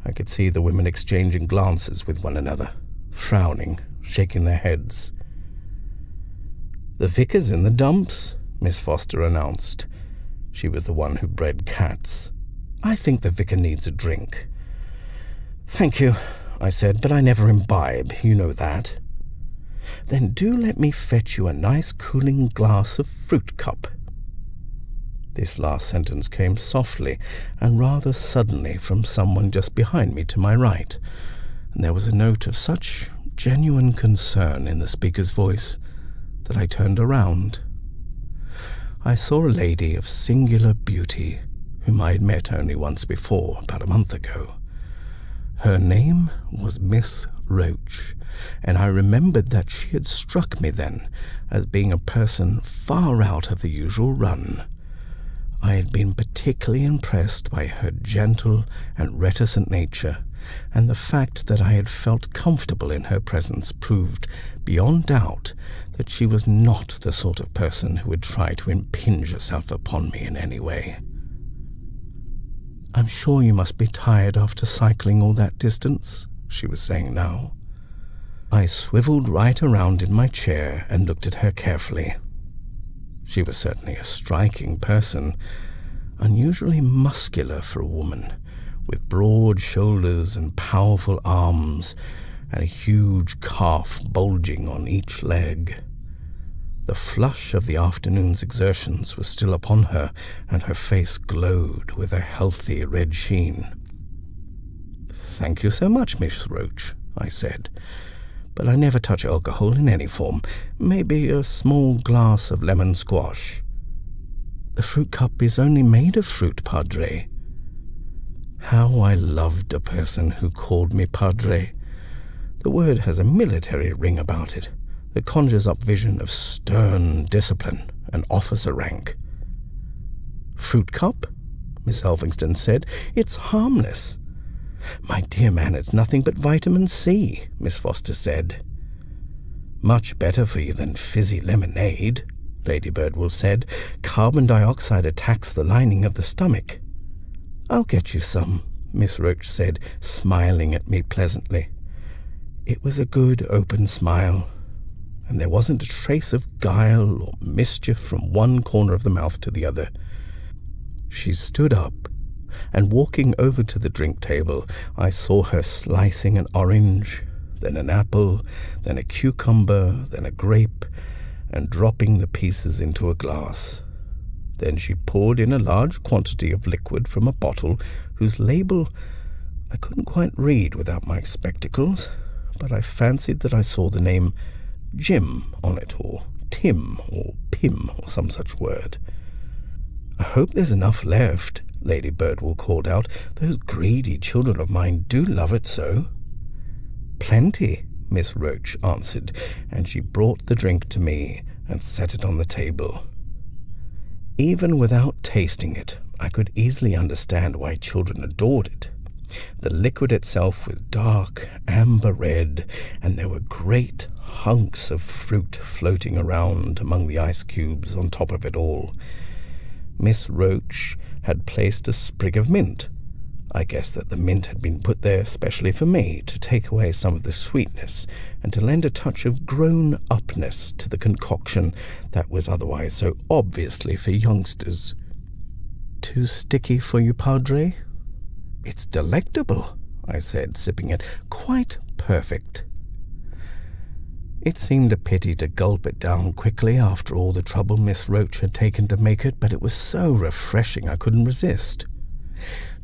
I could see the women exchanging glances with one another, frowning, shaking their heads. "The vicar's in the dumps," Miss Foster announced. She was the one who bred cats. "I think the vicar needs a drink." "Thank you," I said, "but I never imbibe, you know that." "Then do let me fetch you a nice cooling glass of fruit cup." This last sentence came softly and rather suddenly from someone just behind me to my right, and there was a note of such genuine concern in the speaker's voice that I turned around. I saw a lady of singular beauty whom I had met only once before, about a month ago. Her name was Miss Roach, and I remembered that she had struck me then as being a person far out of the usual run. I had been particularly impressed by her gentle and reticent nature, and the fact that I had felt comfortable in her presence proved beyond doubt that she was not the sort of person who would try to impinge herself upon me in any way. "I'm sure you must be tired after cycling all that distance," she was saying now. I swiveled right around in my chair and looked at her carefully. She was certainly a striking person, unusually muscular for a woman, with broad shoulders and powerful arms, and a huge calf bulging on each leg. The flush of the afternoon's exertions was still upon her, and her face glowed with a healthy red sheen. "Thank you so much, Miss Roach," I said, "but I never touch alcohol in any form. Maybe a small glass of lemon squash." "The fruit cup is only made of fruit, Padre." How I loved a person who called me Padre. The word has a military ring about it that conjures up vision of stern discipline and officer rank. "Fruit cup?" Miss Elphingston said. "It's harmless." "My dear man, it's nothing but vitamin C," Miss Foster said. "Much better for you than fizzy lemonade," Lady Birdwool said. "Carbon dioxide attacks the lining of the stomach." "I'll get you some," Miss Roach said, smiling at me pleasantly. It was a good, open smile, and there wasn't a trace of guile or mischief from one corner of the mouth to the other. She stood up, and walking over to the drink table, I saw her slicing an orange, then an apple, then a cucumber, then a grape, and dropping the pieces into a glass. Then she poured in a large quantity of liquid from a bottle whose label I couldn't quite read without my spectacles, but I fancied that I saw the name Jim on it, or Tim, or Pim, or some such word. "I hope there's enough left," Lady Birdwool called out. "Those greedy children of mine do love it so." "Plenty," Miss Roach answered, and she brought the drink to me and set it on the table. Even without tasting it, I could easily understand why children adored it. The liquid itself was dark, amber red, and there were great hunks of fruit floating around among the ice cubes on top of it all. Miss Roach had placed a sprig of mint. I guessed that the mint had been put there specially for me, to take away some of the sweetness and to lend a touch of grown-upness to the concoction that was otherwise so obviously for youngsters. "Too sticky for you, Padre?" "It's delectable," I said, sipping it. "Quite perfect." It seemed a pity to gulp it down quickly after all the trouble Miss Roach had taken to make it, but it was so refreshing I couldn't resist.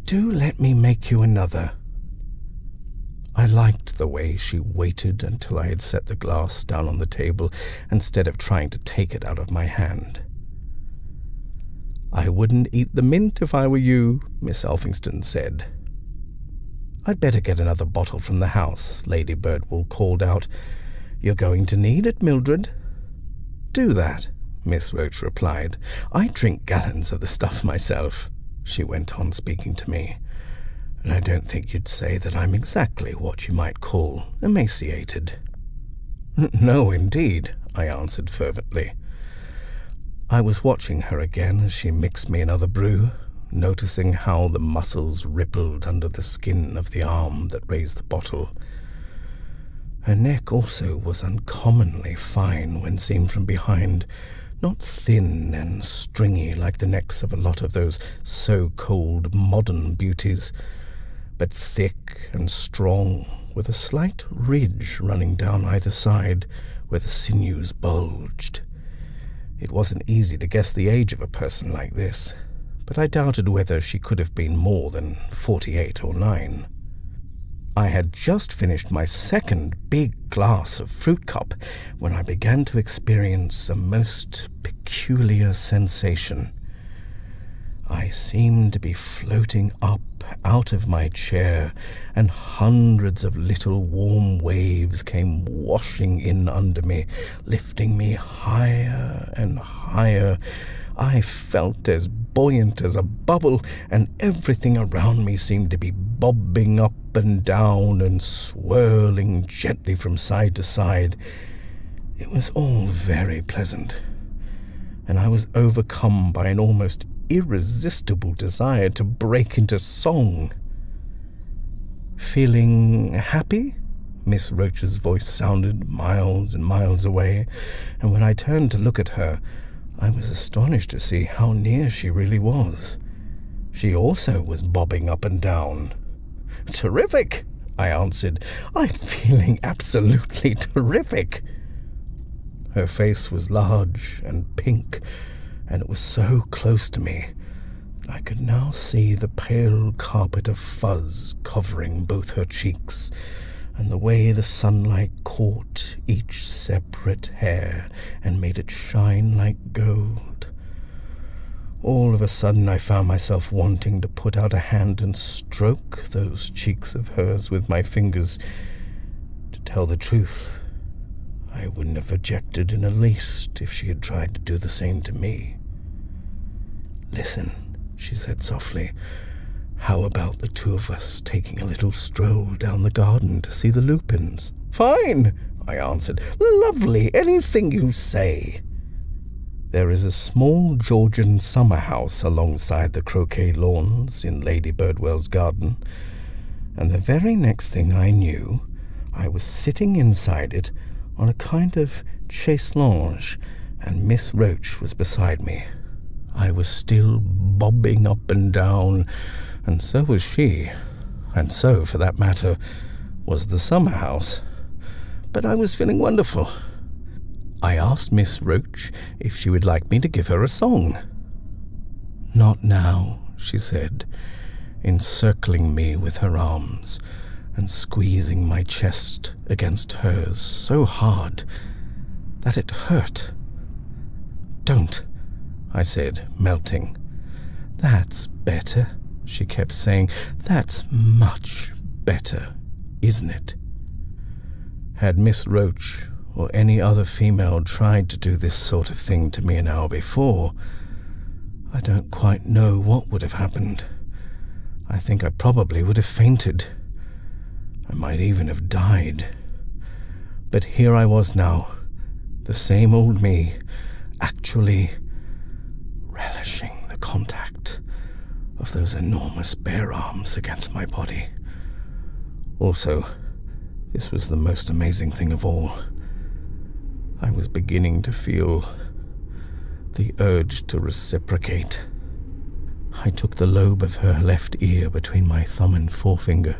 "Do let me make you another." I liked the way she waited until I had set the glass down on the table instead of trying to take it out of my hand. "I wouldn't eat the mint if I were you," Miss Elphingston said. "I'd better get another bottle from the house," Lady Birdwool called out. "You're going to need it, Mildred." "Do that," Miss Roach replied. "I drink gallons of the stuff myself," she went on, speaking to me. "And I don't think you'd say that I'm exactly what you might call emaciated." "No, indeed," I answered fervently. I was watching her again as she mixed me another brew, noticing how the muscles rippled under the skin of the arm that raised the bottle. Her neck also was uncommonly fine when seen from behind, not thin and stringy like the necks of a lot of those so-called modern beauties, but thick and strong, with a slight ridge running down either side where the sinews bulged. It wasn't easy to guess the age of a person like this, but I doubted whether she could have been more than 48 or 9. I had just finished my second big glass of fruit cup when I began to experience a most peculiar sensation. I seemed to be floating up out of my chair, and hundreds of little warm waves came washing in under me, lifting me higher and higher. I felt as buoyant as a bubble, and everything around me seemed to be bobbing up and down and swirling gently from side to side. It was all very pleasant, and I was overcome by an almost irresistible desire to break into song. "Feeling happy?" Miss Roach's voice sounded miles and miles away, and when I turned to look at her, I was astonished to see how near she really was. She also was bobbing up and down. "Terrific," I answered. "I'm feeling absolutely terrific." Her face was large and pink, and it was so close to me that I could now see the pale carpet of fuzz covering both her cheeks, and the way the sunlight caught each separate hair and made it shine like gold. All of a sudden I found myself wanting to put out a hand and stroke those cheeks of hers with my fingers. To tell the truth, I wouldn't have objected in the least if she had tried to do the same to me. "Listen," she said softly, "how about the two of us taking a little stroll down the garden to see the lupins?" "Fine," I answered. "Lovely, anything you say." There is a small Georgian summer house alongside the croquet lawns in Lady Birdwell's garden, and the very next thing I knew, I was sitting inside it on a kind of chaise longue, and Miss Roach was beside me. I was still bobbing up and down, and so was she, and so, for that matter, was the summer house. But I was feeling wonderful. I asked Miss Roach if she would like me to give her a song. "Not now," she said, encircling me with her arms and squeezing my chest against hers so hard that it hurt. "Don't," I said, melting. "That's better," she kept saying. "That's much better, isn't it?" Had Miss Roach or any other female tried to do this sort of thing to me an hour before, I don't quite know what would have happened. I think I probably would have fainted. I might even have died. But here I was now, the same old me, actually relishing the contact of those enormous bare arms against my body. Also, this was the most amazing thing of all. I was beginning to feel the urge to reciprocate. I took the lobe of her left ear between my thumb and forefinger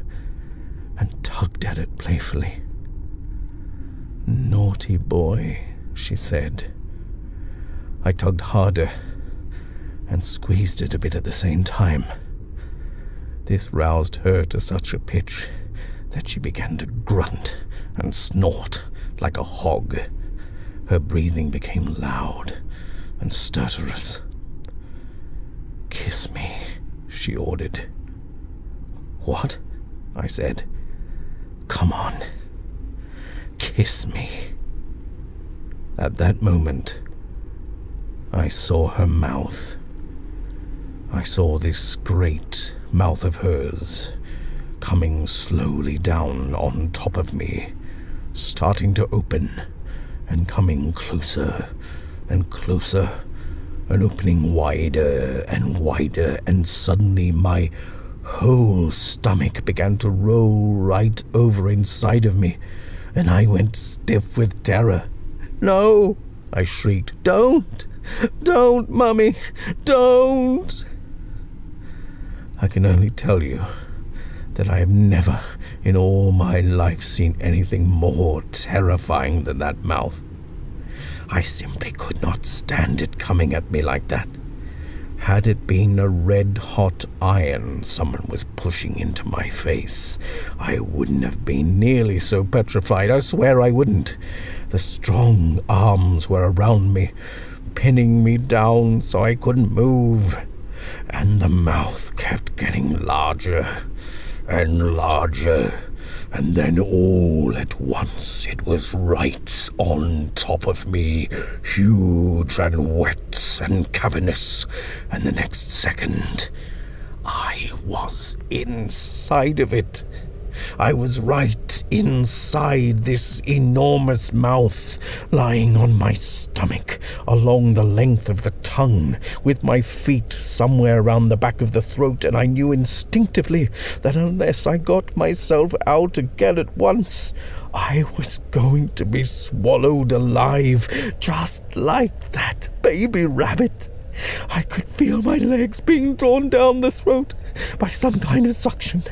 and tugged at it playfully. "Naughty boy," she said. I tugged harder and squeezed it a bit at the same time. This roused her to such a pitch that she began to grunt and snort like a hog. Her breathing became loud and stertorous. "Kiss me," she ordered. "What?" I said. "Come on, kiss me." At that moment, I saw her mouth. I saw this great mouth of hers coming slowly down on top of me, starting to open and coming closer and closer and opening wider and wider, and suddenly my whole stomach began to roll right over inside of me, and I went stiff with terror. "No," I shrieked. Don't, Mummy, don't." I can only tell you that I have never in all my life seen anything more terrifying than that mouth. I simply could not stand it coming at me like that. Had it been a red-hot iron someone was pushing into my face, I wouldn't have been nearly so petrified. I swear I wouldn't. The strong arms were around me, pinning me down so I couldn't move, and the mouth kept getting larger and larger, and then all at once it was right on top of me, huge and wet and cavernous, and the next second I was inside of it. I was right inside this enormous mouth, lying on my stomach along the length of the tongue, with my feet somewhere round the back of the throat, and I knew instinctively that unless I got myself out again at once, I was going to be swallowed alive, just like that baby rabbit. I could feel my legs being drawn down the throat by some kind of suction,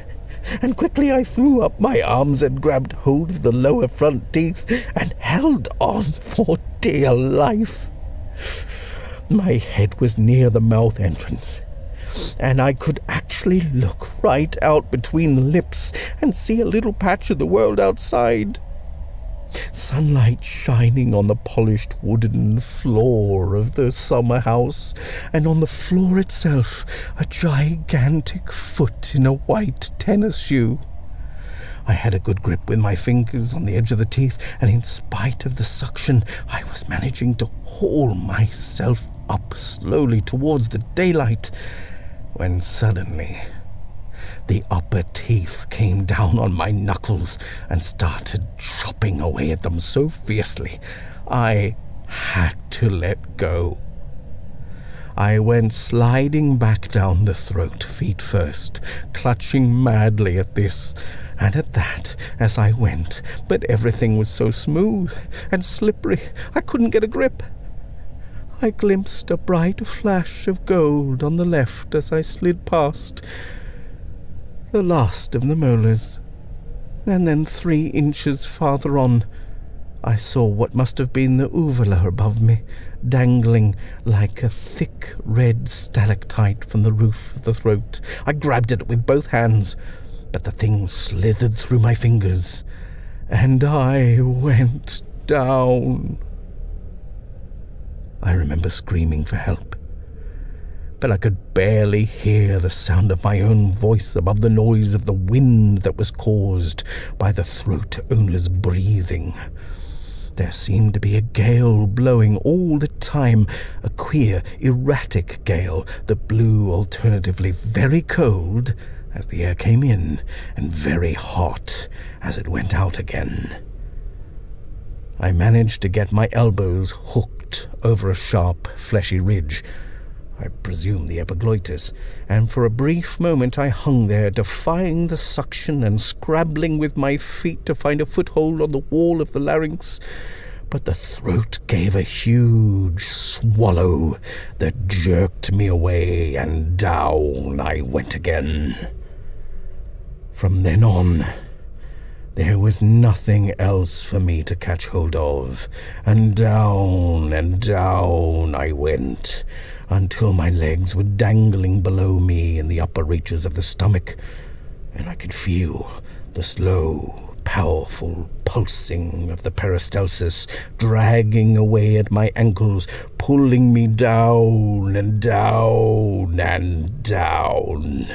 and quickly I threw up my arms and grabbed hold of the lower front teeth and held on for dear life. My head was near the mouth entrance, and I could actually look right out between the lips and see a little patch of the world outside. Sunlight shining on the polished wooden floor of the summer house, and on the floor itself a gigantic foot in a white tennis shoe. I had a good grip with my fingers on the edge of the teeth, and in spite of the suction, I was managing to haul myself up slowly towards the daylight, when suddenly the upper teeth came down on my knuckles and started chopping away at them so fiercely I had to let go. I went sliding back down the throat, feet first, clutching madly at this and at that as I went, but everything was so smooth and slippery I couldn't get a grip. I glimpsed a bright flash of gold on the left as I slid past the last of the molars, and then 3 inches farther on I saw what must have been the uvula above me, dangling like a thick red stalactite from the roof of the throat. I grabbed it with both hands, but the thing slithered through my fingers, and I went down. I remember screaming for help, but I could barely hear the sound of my own voice above the noise of the wind that was caused by the throat owner's breathing. There seemed to be a gale blowing all the time, a queer, erratic gale that blew alternatively very cold as the air came in and very hot as it went out again. I managed to get my elbows hooked over a sharp, fleshy ridge, I presume the epiglottis, and for a brief moment I hung there, defying the suction and scrabbling with my feet to find a foothold on the wall of the larynx. But the throat gave a huge swallow that jerked me away, and down I went again. From then on, there was nothing else for me to catch hold of, and down I went, until my legs were dangling below me in the upper reaches of the stomach, and I could feel the slow, powerful pulsing of the peristalsis dragging away at my ankles, pulling me down and down and down.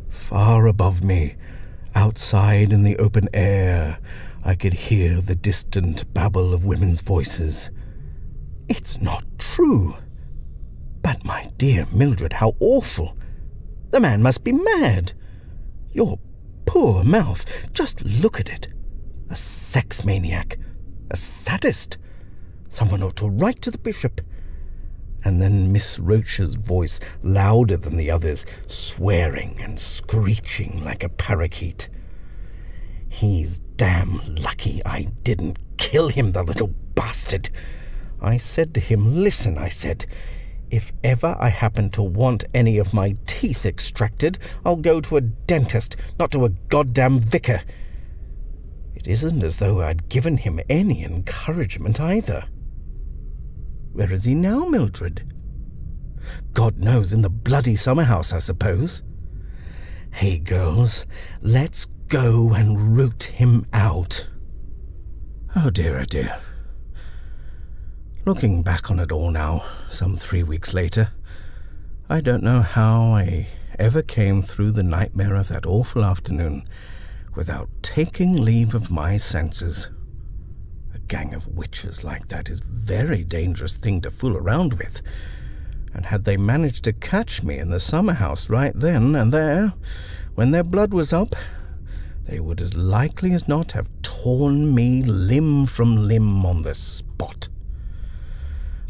Far above me, outside in the open air, I could hear the distant babble of women's voices. It's not true. But my dear Mildred, how awful. The man must be mad. Your poor mouth, just look at it. A sex maniac, a sadist. Someone ought to write to the bishop. And then Miss Roach's voice, louder than the others, swearing and screeching like a parakeet. He's damn lucky I didn't kill him, the little bastard. I said to him, listen, I said, if ever I happen to want any of my teeth extracted, I'll go to a dentist, not to a goddamn vicar. It isn't as though I'd given him any encouragement either. Where is he now, Mildred? God knows, in the bloody summer house, I suppose. Hey, girls, let's go and root him out. Oh dear, oh dear. Looking back on it all now, some 3 weeks later, I don't know how I ever came through the nightmare of that awful afternoon without taking leave of my senses. A gang of witches like that is a very dangerous thing to fool around with, and had they managed to catch me in the summer house right then and there, when their blood was up, they would as likely as not have torn me limb from limb on the spot.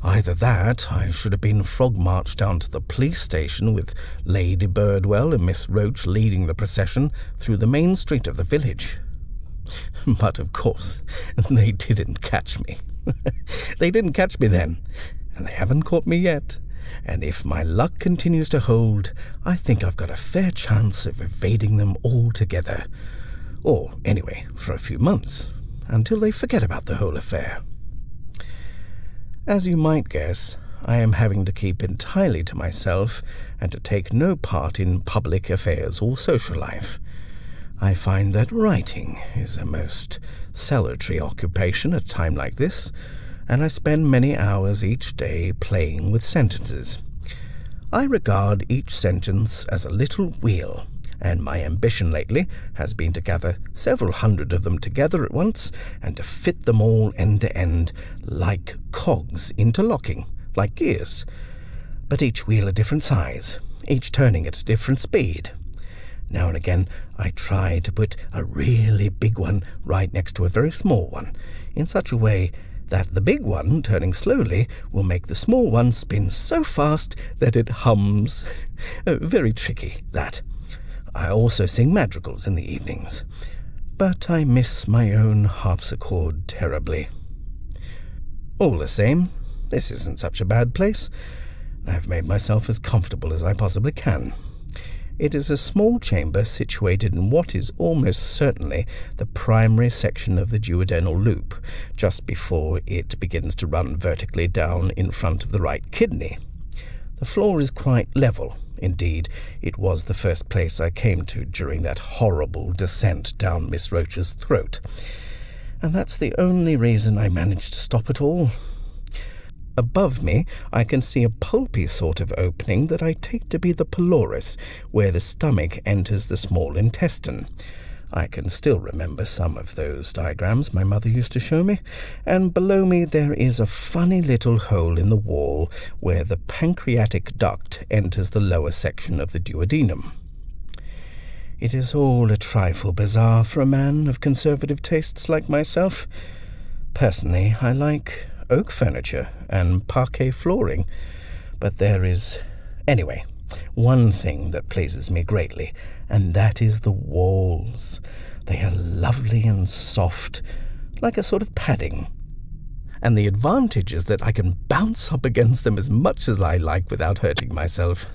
Either that, I should have been frog-marched down to the police station with Lady Birdwell and Miss Roach leading the procession through the main street of the village. But, of course, they didn't catch me. They didn't catch me then, and they haven't caught me yet. And if my luck continues to hold, I think I've got a fair chance of evading them altogether. Or, anyway, for a few months, until they forget about the whole affair. As you might guess, I am having to keep entirely to myself and to take no part in public affairs or social life. I find that writing is a most salutary occupation at a time like this, and I spend many hours each day playing with sentences. I regard each sentence as a little wheel, and my ambition lately has been to gather several hundred of them together at once and to fit them all end to end like cogs interlocking, like gears. But each wheel a different size, each turning at a different speed. Now and again I try to put a really big one right next to a very small one, in such a way that the big one, turning slowly, will make the small one spin so fast that it hums. Very tricky, that. I also sing madrigals in the evenings, but I miss my own harpsichord terribly. All the same, this isn't such a bad place. I've made myself as comfortable as I possibly can. It is a small chamber situated in what is almost certainly the primary section of the duodenal loop, just before it begins to run vertically down in front of the right kidney. The floor is quite level. Indeed, it was the first place I came to during that horrible descent down Miss Roach's throat. And that's the only reason I managed to stop at all. Above me, I can see a pulpy sort of opening that I take to be the pylorus, where the stomach enters the small intestine. I can still remember some of those diagrams my mother used to show me, and below me there is a funny little hole in the wall where the pancreatic duct enters the lower section of the duodenum. It is all a trifle bizarre for a man of conservative tastes like myself. Personally, I like oak furniture and parquet flooring, but there is, anyway, one thing that pleases me greatly, and that is the walls. They are lovely and soft, like a sort of padding. And the advantage is that I can bounce up against them as much as I like without hurting myself.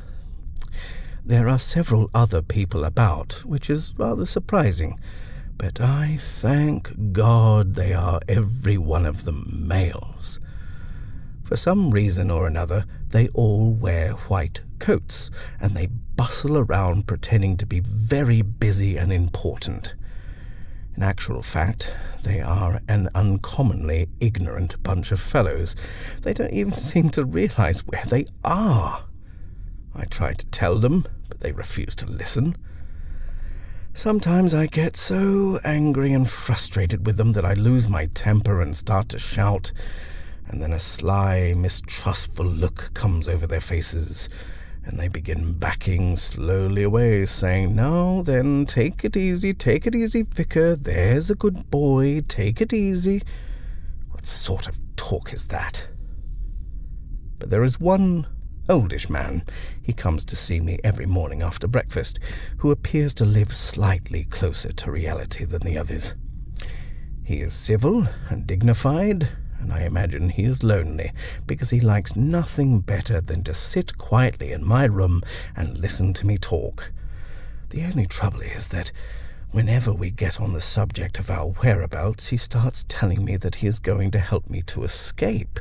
There are several other people about, which is rather surprising, but I thank God they are every one of them males. For some reason or another, they all wear white coats, and they bustle around pretending to be very busy and important. In actual fact, they are an uncommonly ignorant bunch of fellows. They don't even seem to realize where they are. I try to tell them, but they refuse to listen. Sometimes I get so angry and frustrated with them that I lose my temper and start to shout, and then a sly, mistrustful look comes over their faces, and they begin backing slowly away, saying, "Now then, take it easy, Vicar, there's a good boy, take it easy." What sort of talk is that? But there is one oldish man, he comes to see me every morning after breakfast, who appears to live slightly closer to reality than the others. He is civil and dignified, and I imagine he is lonely, because he likes nothing better than to sit quietly in my room and listen to me talk. The only trouble is that whenever we get on the subject of our whereabouts, he starts telling me that he is going to help me to escape.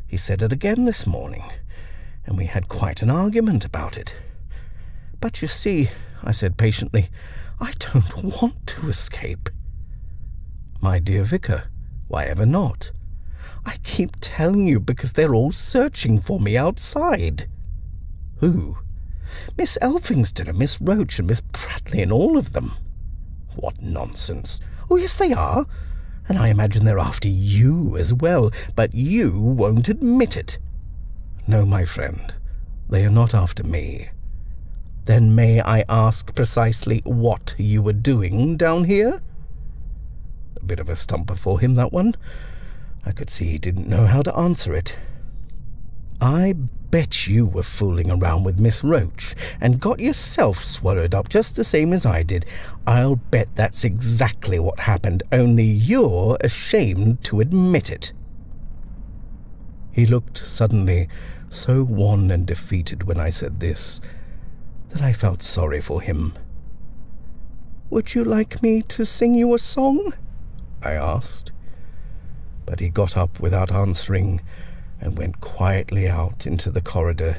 He said it again this morning, and we had quite an argument about it. "But you see," I said patiently, "I don't want to escape." "My dear Vicar, why ever not?" "I keep telling you because they're all searching for me outside." "Who?" "Miss Elphingston and Miss Roach and Miss Pratley and all of them." "What nonsense." "Oh, yes, they are. And I imagine they're after you as well, but you won't admit it." "No, my friend, they are not after me. Then may I ask precisely what you were doing down here? A bit of a stumper for him, that one. I could see he didn't know how to answer it. I bet you were fooling around with Miss Roach and got yourself swallowed up just the same as I did. I'll bet that's exactly what happened, only you're ashamed to admit it. He looked suddenly so wan and defeated when I said this that I felt sorry for him. "Would you like me to sing you a song?" I asked. But he got up without answering and went quietly out into the corridor.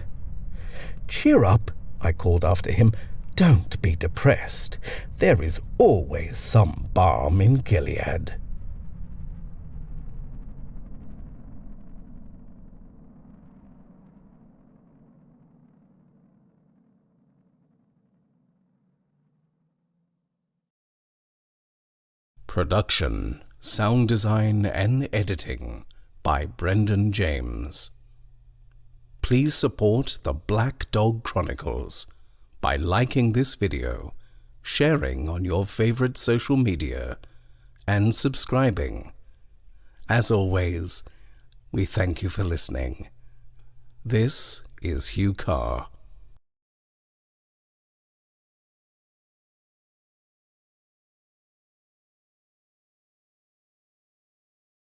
"Cheer up," I called after him. "Don't be depressed. There is always some balm in Gilead." Production, sound design and editing by Brendan James. Please support the Black Dog Chronicles by liking this video, sharing on your favorite social media, and subscribing. As always, we thank you for listening. This is Hugh Carr.